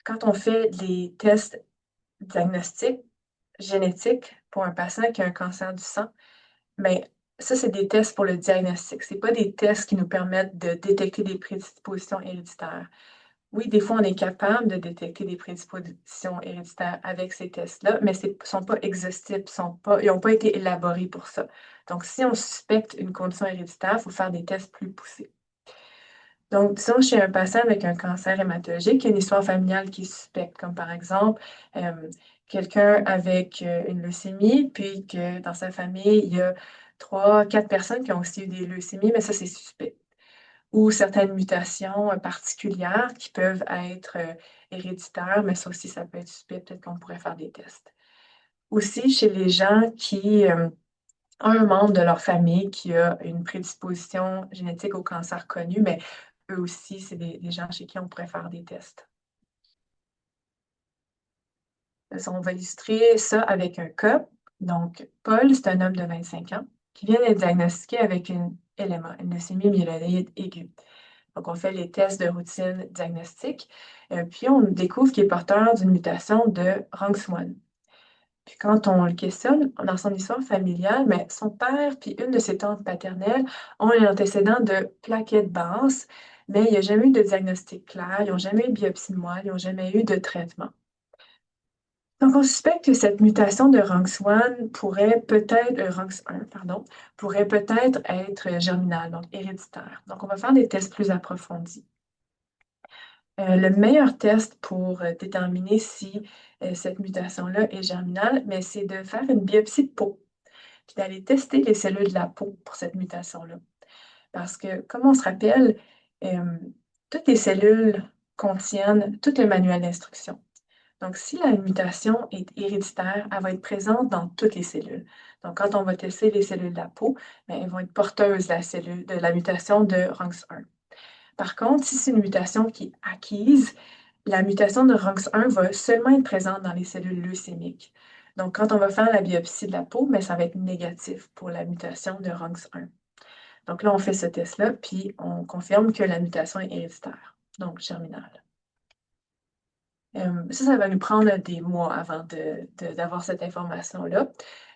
quand on fait les tests diagnostiques génétiques pour un patient qui a un cancer du sang, bien, ça, c'est des tests pour le diagnostic. Ce pas des tests qui nous permettent de détecter des prédispositions héréditaires. Oui, des fois, on est capable de détecter des prédispositions héréditaires avec ces tests-là, mais ils ne sont pas exhaustifs, ils n'ont pas été élaborés pour ça. Donc, si on suspecte une condition héréditaire, il faut faire des tests plus poussés. Donc, disons, chez un patient avec un cancer hématologique, il y a une histoire familiale qui est suspecte, comme par exemple, quelqu'un avec une leucémie, puis que dans sa famille, il y a 3, 4 personnes qui ont aussi eu des leucémies, mais ça, c'est suspect. Ou certaines mutations particulières qui peuvent être héréditaires, mais ça aussi, ça peut être suspect, peut-être qu'on pourrait faire des tests. Aussi, chez les gens qui ont un membre de leur famille qui a une prédisposition génétique au cancer connu, mais eux aussi, c'est des gens chez qui on pourrait faire des tests. On va illustrer ça avec un cas. Donc, Paul, c'est un homme de 25 ans qui vient d'être diagnostiqué avec une LMA, une leucémie myéloïde aiguë. Donc, on fait les tests de routine diagnostique, puis on découvre qu'il est porteur d'une mutation de RUNX1. Puis quand on le questionne dans son histoire familiale, mais son père puis une de ses tantes paternelles ont un antécédent de plaquettes basses, mais il n'y a jamais eu de diagnostic clair, ils n'ont jamais eu de biopsie de moelle, ils n'ont jamais eu de traitement. Donc, on suspecte que cette mutation de RUNX1 pourrait peut-être, RUNX1, pardon, pourrait peut-être être germinale, donc héréditaire. Donc, on va faire des tests plus approfondis. Le meilleur test pour déterminer si cette mutation-là est germinale, mais c'est de faire une biopsie de peau, puis d'aller tester les cellules de la peau pour cette mutation-là. Parce que, comme on se rappelle, euh, toutes les cellules contiennent tout le manuel d'instruction. Donc, si la mutation est héréditaire, elle va être présente dans toutes les cellules. Donc, quand on va tester les cellules de la peau, bien, elles vont être porteuses de la mutation de RUNX1. Par contre, si c'est une mutation qui est acquise, la mutation de RUNX1 va seulement être présente dans les cellules leucémiques. Donc, quand on va faire la biopsie de la peau, mais ça va être négatif pour la mutation de RUNX1. Donc là, on fait ce test-là, puis on confirme que la mutation est héréditaire, donc germinale. Ça va nous prendre des mois avant d'avoir cette information-là.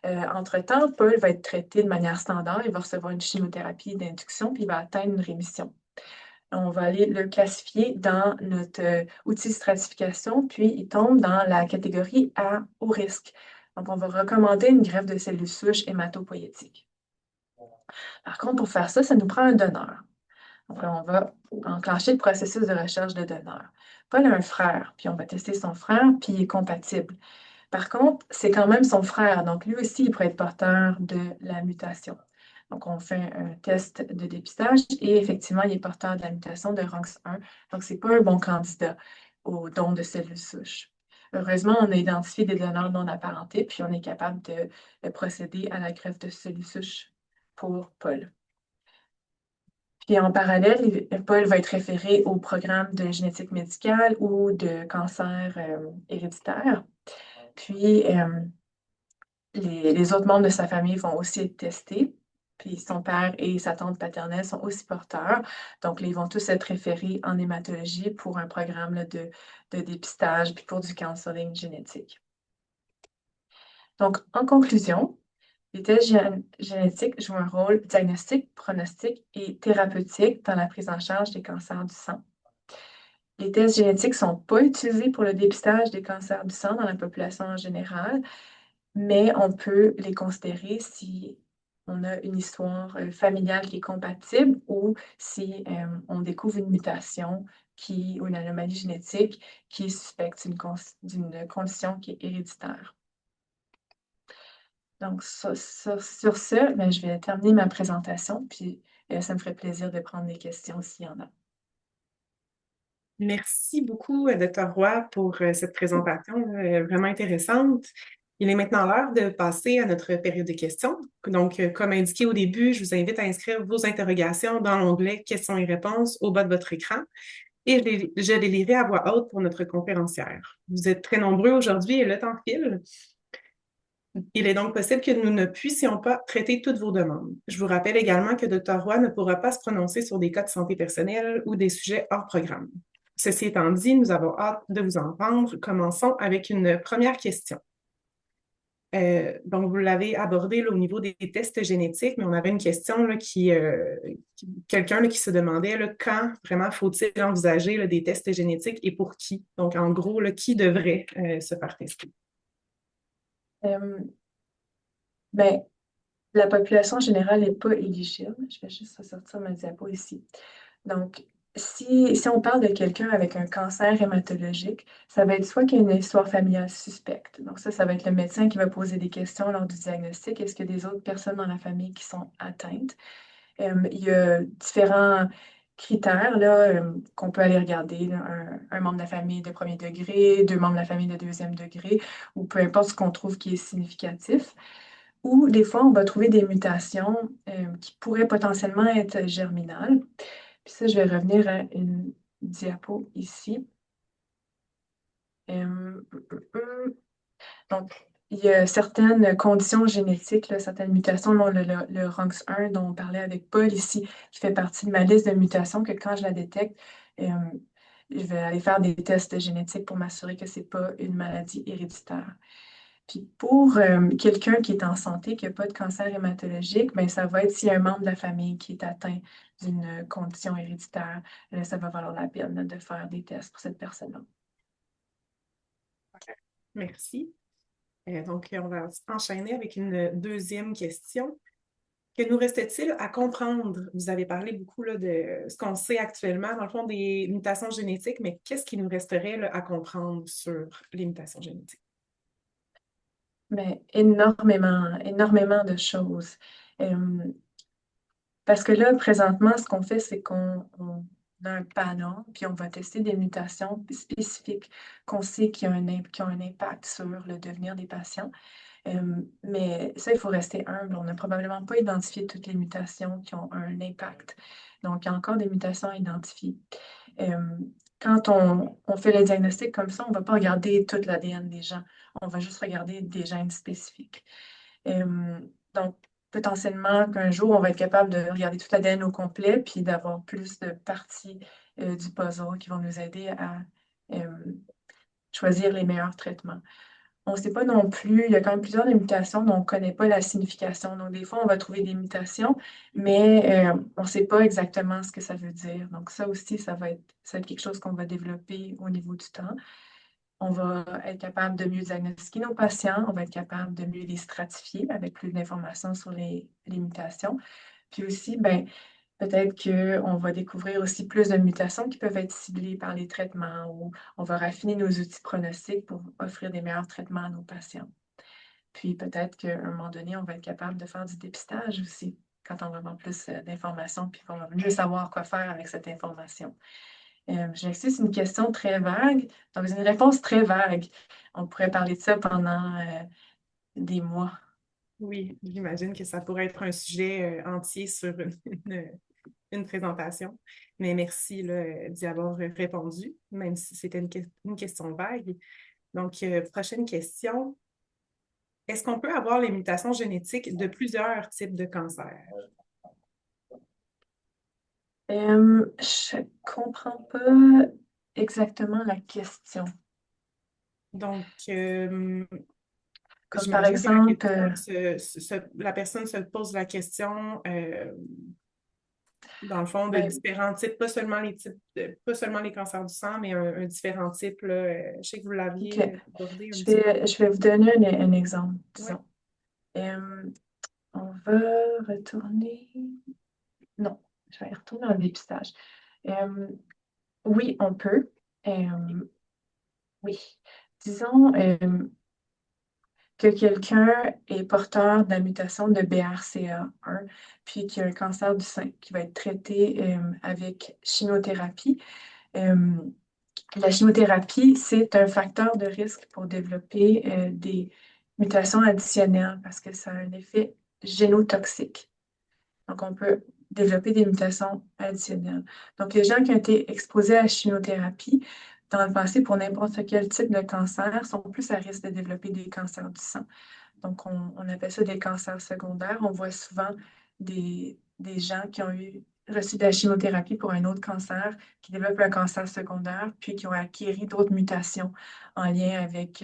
Entre-temps, Paul va être traité de manière standard, il va recevoir une chimiothérapie d'induction, puis il va atteindre une rémission. On va aller le classifier dans notre outil de stratification, puis il tombe dans la catégorie à haut risque. Donc, on va recommander une greffe de cellules souches hématopoïétiques. Par contre, pour faire ça, ça nous prend un donneur. Donc, on va enclencher le processus de recherche de donneur. Paul a un frère, puis on va tester son frère, puis il est compatible. Par contre, c'est quand même son frère, donc lui aussi, il pourrait être porteur de la mutation. Donc, on fait un test de dépistage et effectivement, il est porteur de la mutation de RUNX1. Donc, ce n'est pas un bon candidat au don de cellules souches. Heureusement, on a identifié des donneurs non apparentés, puis on est capable de procéder à la greffe de cellules souches pour Paul. Puis en parallèle, Paul va être référé au programme de génétique médicale ou de cancer héréditaire. Puis les autres membres de sa famille vont aussi être testés. Puis son père et sa tante paternelle sont aussi porteurs. Donc, ils vont tous être référés en hématologie pour un programme là, de dépistage puis pour du counseling génétique. Donc, en conclusion, les tests génétiques jouent un rôle diagnostique, pronostic et thérapeutique dans la prise en charge des cancers du sang. Les tests génétiques ne sont pas utilisés pour le dépistage des cancers du sang dans la population en général, mais on peut les considérer si on a une histoire familiale qui est compatible ou si on découvre une mutation ou une anomalie génétique qui est suspecte d'une condition qui est héréditaire. Donc, sur ce, ben, je vais terminer ma présentation, puis ça me ferait plaisir de prendre des questions s'il y en a. Merci beaucoup, Dr. Roy, pour cette présentation vraiment intéressante. Il est maintenant l'heure de passer à notre période de questions. Donc, comme indiqué au début, je vous invite à inscrire vos interrogations dans l'onglet Questions et réponses au bas de votre écran et je les lirai à voix haute pour notre conférencière. Vous êtes très nombreux aujourd'hui et le temps file. Il est donc possible que nous ne puissions pas traiter toutes vos demandes. Je vous rappelle également que Dr. Roy ne pourra pas se prononcer sur des cas de santé personnelle ou des sujets hors programme. Ceci étant dit, nous avons hâte de vous entendre. Commençons avec une première question. Donc, vous l'avez abordé là, au niveau des tests génétiques, mais on avait une question là, quelqu'un là, qui se demandait là, quand vraiment faut-il envisager là, des tests génétiques et pour qui? Donc, en gros, là, qui devrait se faire tester? Euh, ben, la population générale n'est pas éligible. Je vais juste ressortir ma diapo ici. Donc, si on parle de quelqu'un avec un cancer hématologique, ça va être soit qu'il y a une histoire familiale suspecte. Donc, ça va être le médecin qui va poser des questions lors du diagnostic. Est-ce qu'il y a des autres personnes dans la famille qui sont atteintes? Il y a différents critères là, qu'on peut aller regarder, là. Un membre de la famille de premier degré, deux membres de la famille de deuxième degré, ou peu importe ce qu'on trouve qui est significatif. Ou des fois, on va trouver des mutations qui pourraient potentiellement être germinales. Puis ça, je vais revenir à une diapo ici. Donc, il y a certaines conditions génétiques, là, certaines mutations, dont le RUNX1 dont on parlait avec Paul ici, qui fait partie de ma liste de mutations, que quand je la détecte, euh, je vais aller faire des tests génétiques pour m'assurer que ce n'est pas une maladie héréditaire. Puis pour quelqu'un qui est en santé, qui n'a pas de cancer hématologique, ben, ça va être s'il y a un membre de la famille qui est atteint d'une condition héréditaire, ça va valoir la peine là, de faire des tests pour cette personne-là. Merci. Donc, on va enchaîner avec une deuxième question. Que nous reste-t-il à comprendre? Vous avez parlé beaucoup là, de ce qu'on sait actuellement, dans le fond, des mutations génétiques, mais qu'est-ce qui nous resterait là, à comprendre sur les mutations génétiques? Mais énormément, énormément de choses. Euh, Parce que là, présentement, ce qu'on fait, c'est qu'on a un panel, puis on va tester des mutations spécifiques qu'on sait qui ont un impact sur le devenir des patients. Mais ça, il faut rester humble. On n'a probablement pas identifié toutes les mutations qui ont un impact. Donc, il y a encore des mutations à identifier. Euh, Quand on fait le diagnostic comme ça, on ne va pas regarder toute l'ADN des gens. On va juste regarder des gènes spécifiques. Euh, donc, potentiellement qu'un jour, on va être capable de regarder toute l'ADN au complet, puis d'avoir plus de parties du puzzle qui vont nous aider à euh, choisir les meilleurs traitements. On ne sait pas non plus, il y a quand même plusieurs des mutations dont on ne connaît pas la signification. Donc, des fois, on va trouver des mutations, mais on ne sait pas exactement ce que ça veut dire. Donc, ça aussi, ça va être quelque chose qu'on va développer au niveau du temps. On va être capable de mieux diagnostiquer nos patients, on va être capable de mieux les stratifier avec plus d'informations sur les mutations. Puis aussi, ben, peut-être qu'on va découvrir aussi plus de mutations qui peuvent être ciblées par les traitements ou on va raffiner nos outils pronostiques pour offrir des meilleurs traitements à nos patients. Puis peut-être qu'à un moment donné, on va être capable de faire du dépistage aussi quand on va avoir plus d'informations puis qu'on va mieux savoir quoi faire avec cette information. Je sais, c'est une question très vague, donc c'est une réponse très vague. On pourrait parler de ça pendant des mois. Oui, j'imagine que ça pourrait être un sujet entier sur une présentation, mais merci là, d'y avoir répondu, même si c'était une question vague. Donc, prochaine question. Est-ce qu'on peut avoir les mutations génétiques de plusieurs types de cancers? Je comprends pas exactement la question. Donc, Comme par j'imagine que exemple, la personne se pose la question, dans le fond, de ben, différents types, pas seulement pas seulement les cancers du sang, mais un différent type, là. Je sais que vous OK. l'aviez abordé un Je petit peu. vais, je vais vous donner un exemple, Oui. disons. Euh, on va retourner. Non, je vais retourner dans le dépistage. Euh, oui, on peut. Euh, oui. Disons que quelqu'un est porteur de la mutation de BRCA1, puis qui a un cancer du sein qui va être traité avec chimiothérapie. Euh, la chimiothérapie, c'est un facteur de risque pour développer des mutations additionnelles parce que ça a un effet génotoxique. Donc, on peut développer des mutations additionnelles. Donc, les gens qui ont été exposés à la chimiothérapie dans le passé pour n'importe quel type de cancer sont plus à risque de développer des cancers du sang. Donc, on appelle ça des cancers secondaires. On voit souvent des gens qui ont reçu de la chimiothérapie pour un autre cancer, qui développent un cancer secondaire, puis qui ont acquis d'autres mutations en lien avec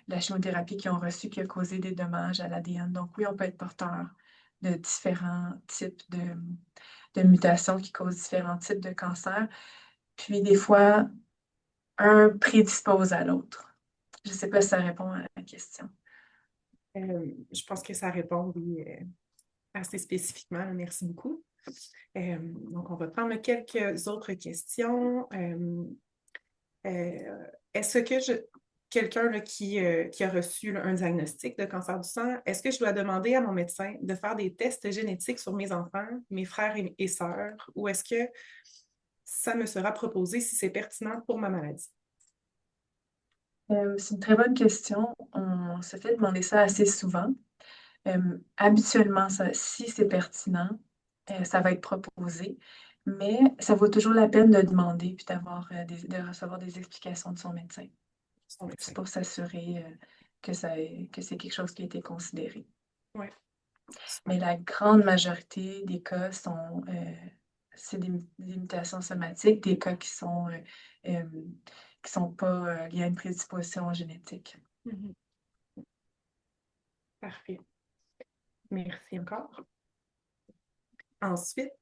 la chimiothérapie qu'ils ont reçue, qui a causé des dommages à l'ADN. Donc, oui, on peut être porteur de différents types de mutations qui causent différents types de cancers. Puis, des fois, un prédispose à l'autre. Je ne sais pas si ça répond à la question. Je pense que ça répond, oui, assez spécifiquement. Merci beaucoup. Donc, on va prendre quelques autres questions. Est-ce que quelqu'un là, qui a reçu là, un diagnostic de cancer du sang, est-ce que je dois demander à mon médecin de faire des tests génétiques sur mes enfants, mes frères et sœurs, ou est-ce que ça me sera proposé si c'est pertinent pour ma maladie? C'est une très bonne question. On se fait demander ça assez souvent. Habituellement, si c'est pertinent, ça va être proposé, mais ça vaut toujours la peine de demander puis de recevoir des explications de son médecin. Son médecin. C'est pour s'assurer que c'est quelque chose qui a été considéré. Oui. Mais la grande majorité des cas c'est des mutations somatiques, des cas qui sont pas liés à une prédisposition génétique. Mhm. Parfait. Merci encore. Ensuite,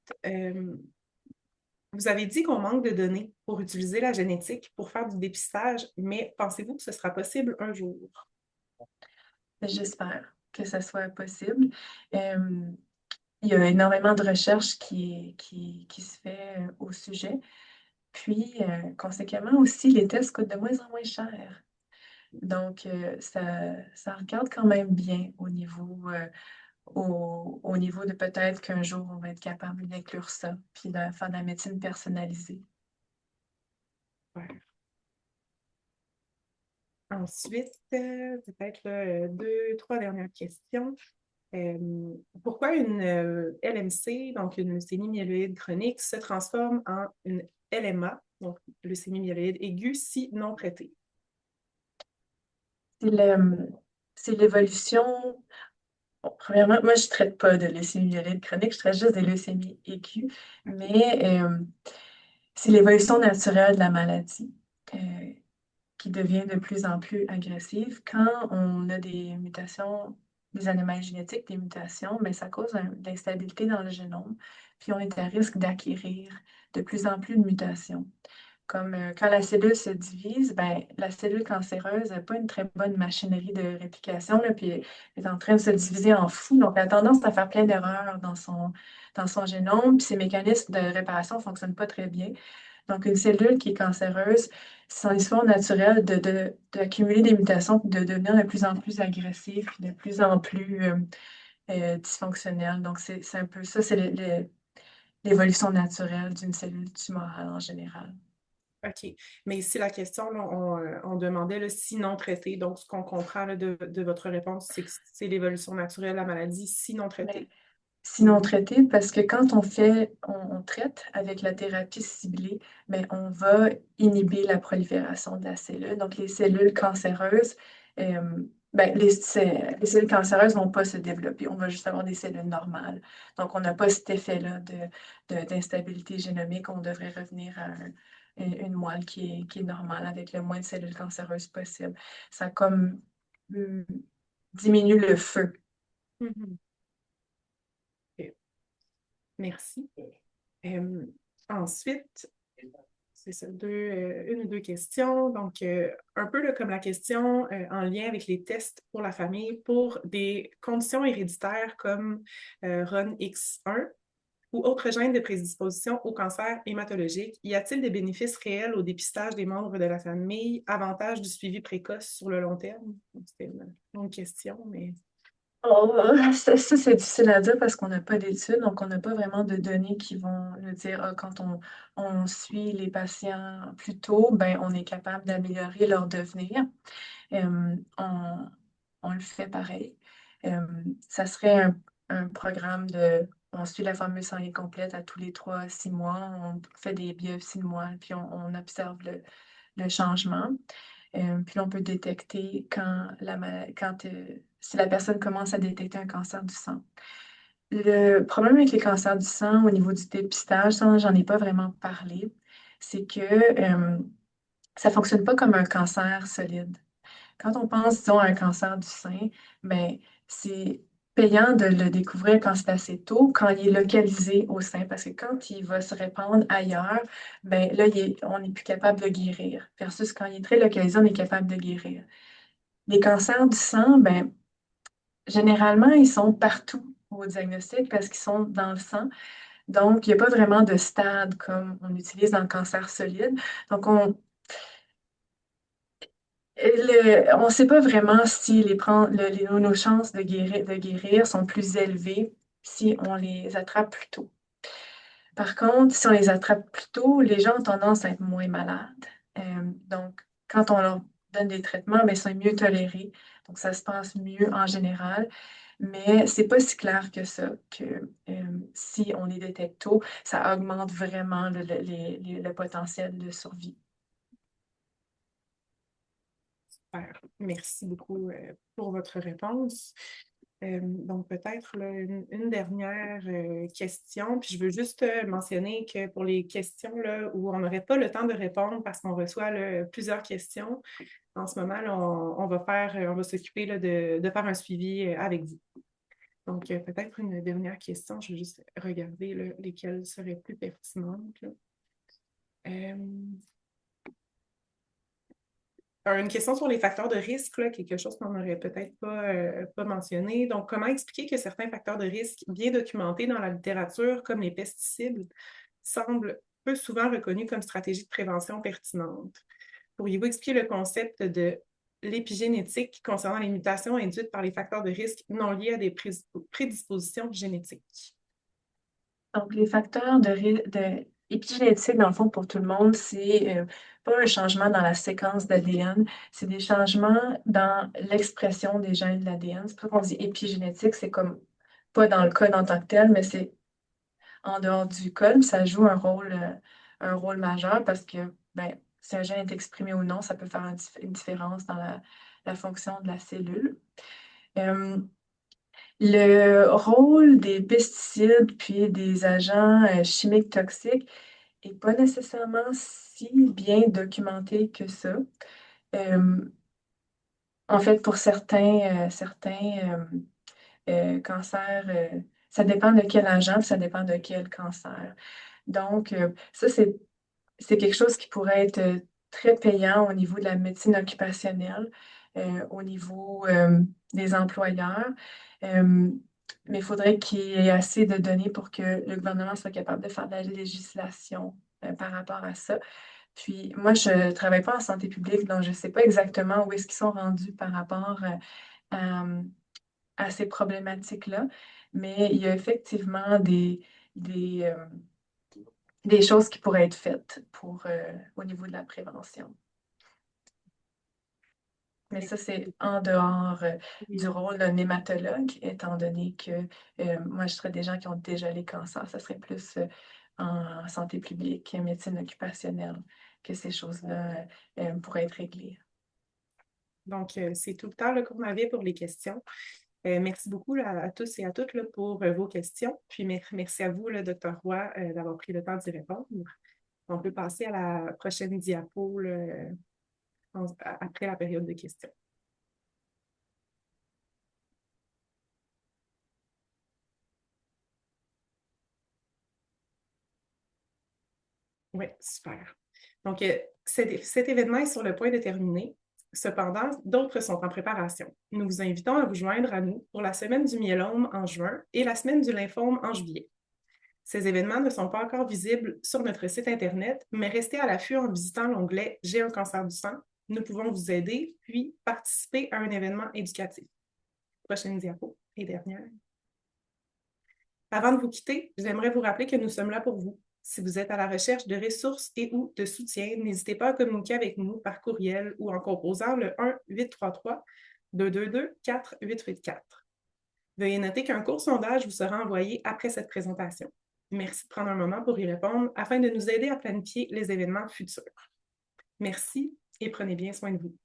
vous avez dit qu'on manque de données pour utiliser la génétique pour faire du dépistage, mais pensez-vous que ce sera possible un jour? J'espère que ça soit possible. Il y a énormément de recherches qui se fait au sujet. Puis, conséquemment aussi, les tests coûtent de moins en moins cher. Donc, ça regarde quand même bien au niveau de peut-être qu'un jour, on va être capable d'inclure ça, puis de faire de la médecine personnalisée. Ouais. Ensuite, peut-être là, deux, trois dernières questions. Pourquoi une LMC, donc une leucémie myéloïde chronique, se transforme en une LMA, donc leucémie myéloïde aiguë, si non traitée? C'est c'est l'évolution. Bon, premièrement, moi, je ne traite pas de leucémie myéloïde chronique, je traite juste des leucémies aiguës, mais c'est l'évolution naturelle de la maladie qui devient de plus en plus agressive. Quand on a des mutations, des anomalies génétiques, des mutations, mais ça cause de l'instabilité dans le génome, puis on est à risque d'acquérir de plus en plus de mutations. Comme quand la cellule se divise, ben, la cellule cancéreuse n'a pas une très bonne machinerie de réplication, là, puis elle est en train de se diviser en fou. Donc, elle a tendance à faire plein d'erreurs dans son génome, puis ses mécanismes de réparation ne fonctionnent pas très bien. Donc, une cellule qui est cancéreuse, c'est son histoire naturelle d'accumuler des mutations, puis de devenir de plus en plus agressive, puis de plus en plus dysfonctionnelle. Donc, c'est un peu ça, c'est l'évolution naturelle d'une cellule tumorale en général. OK. Mais ici, la question, là, on demandait le si non traité. Donc, ce qu'on comprend là, de votre réponse, c'est que c'est l'évolution naturelle de la maladie si non Mais traitée. sinon traité, parce que quand on traite avec la thérapie ciblée, mais on va inhiber la prolifération de la cellule. Donc, les cellules cancéreuses, ben, les cellules cancéreuses ne vont pas se développer. On va juste avoir des cellules normales. Donc, on n'a pas cet effet-là d'instabilité génomique. On devrait revenir à une moelle qui est normale avec le moins de cellules cancéreuses possible. Ça comme hum, diminue le feu. Mhm. OK. Merci. Euh, Ensuite, c'est ça, une ou deux questions. Donc, un peu là, comme la question en lien avec les tests pour la famille pour des conditions héréditaires comme RUNX1 ou autres gènes de prédisposition au cancer hématologique. Y a-t-il des bénéfices réels au dépistage des membres de la famille, avantage du suivi précoce sur le long terme? C'était une longue question, mais... Oh, ça, c'est difficile à dire parce qu'on n'a pas d'études, donc on n'a pas vraiment de données qui vont nous dire ah, quand on suit les patients plus tôt, ben, on est capable d'améliorer leur devenir. On, on le fait pareil. Ça serait un programme on suit la formule sanguine complète à tous les 3 à 6 mois, on fait des biopsies de moelle, puis on observe le changement. Puis là, on peut détecter quand si la personne commence à détecter un cancer du sang. Le problème avec les cancers du sang au niveau du dépistage, ça, j'en ai pas vraiment parlé, c'est que ça fonctionne pas comme un cancer solide. Quand on pense, disons, à un cancer du sein, ben, c'est payant de le découvrir quand c'est assez tôt, quand il est localisé au sein, parce que quand il va se répandre ailleurs, ben, là, on n'est plus capable de guérir, versus quand il est très localisé, on est capable de guérir. Les cancers du sang, ben, généralement, ils sont partout au diagnostic parce qu'ils sont dans le sang. Donc, il n'y a pas vraiment de stade comme on utilise dans le cancer solide. Donc, on ne sait pas vraiment si nos chances de guérir sont plus élevées si on les attrape plus tôt. Par contre, si on les attrape plus tôt, les gens ont tendance à être moins malades. Donc, quand on leur donne des traitements, ben, ils sont mieux tolérés. Donc, ça se passe mieux en général. Mais c'est pas si clair que ça, que si on les détecte tôt, ça augmente vraiment le potentiel de survie. Super. Merci beaucoup pour votre réponse. Donc, peut-être là, une dernière question. Puis je veux juste mentionner que pour les questions là, où on n'aurait pas le temps de répondre parce qu'on reçoit là, plusieurs questions, en ce moment, là, on va s'occuper là, de faire un suivi avec vous. Donc, peut-être une dernière question. Je vais juste regarder là, lesquelles seraient plus pertinentes. Là. Euh, Une question sur les facteurs de risque, là, quelque chose qu'on n'aurait peut-être pas mentionné. Donc, comment expliquer que certains facteurs de risque bien documentés dans la littérature, comme les pesticides, semblent peu souvent reconnus comme stratégie de prévention pertinente? Pourriez-vous expliquer le concept de l'épigénétique concernant les mutations induites par les facteurs de risque non liés à des prédispositions génétiques? Donc, les facteurs épigénétiques, dans le fond, pour tout le monde, c'est pas un changement dans la séquence d'ADN, c'est des changements dans l'expression des gènes de l'ADN. C'est pour ça qu'on dit épigénétique, c'est comme pas dans le code en tant que tel, mais c'est en dehors du code. Ça joue un rôle majeur parce que ben, si un gène est exprimé ou non, ça peut faire une différence dans la fonction de la cellule. Euh, le rôle des pesticides puis des agents chimiques toxiques n'est pas nécessairement si bien documenté que ça. Euh, En fait, pour certains cancers, ça dépend de quel agent, puis ça dépend de quel cancer. Donc, ça, c'est quelque chose qui pourrait être très payant au niveau de la médecine occupationnelle, au niveau des employeurs. Euh, mais il faudrait qu'il y ait assez de données pour que le gouvernement soit capable de faire de la législation par rapport à ça. Puis moi, je ne travaille pas en santé publique, donc je ne sais pas exactement où est-ce qu'ils sont rendus par rapport à, à ces problématiques-là. Mais il y a effectivement des, euh, des choses qui pourraient être faites au niveau de la prévention. Mais ça, c'est en dehors du rôle d'un hématologue, étant donné que moi, je serais des gens qui ont déjà les cancers. Ça serait plus en santé publique, en médecine occupationnelle, que ces choses-là pourraient être réglées. Donc, c'est tout le temps là, qu'on avait pour les questions. Merci beaucoup là, à tous et à toutes là, pour vos questions. Puis merci à vous, le Dr. Roy, d'avoir pris le temps d'y répondre. On peut passer à la prochaine diapo là, après la période de questions. Oui, super. Donc, cet événement est sur le point de terminer. Cependant, d'autres sont en préparation. Nous vous invitons à vous joindre à nous pour la semaine du myélome en juin et la semaine du lymphome en juillet. Ces événements ne sont pas encore visibles sur notre site Internet, mais restez à l'affût en visitant l'onglet « J'ai un cancer du sang ». Nous pouvons vous aider, puis participer à un événement éducatif. Prochaine diapo et dernière. Avant de vous quitter, j'aimerais vous rappeler que nous sommes là pour vous. Si vous êtes à la recherche de ressources et ou de soutien, n'hésitez pas à communiquer avec nous par courriel ou en composant le 1-833-222-4884. Veuillez noter qu'un court sondage vous sera envoyé après cette présentation. Merci de prendre un moment pour y répondre afin de nous aider à planifier les événements futurs. Merci et prenez bien soin de vous.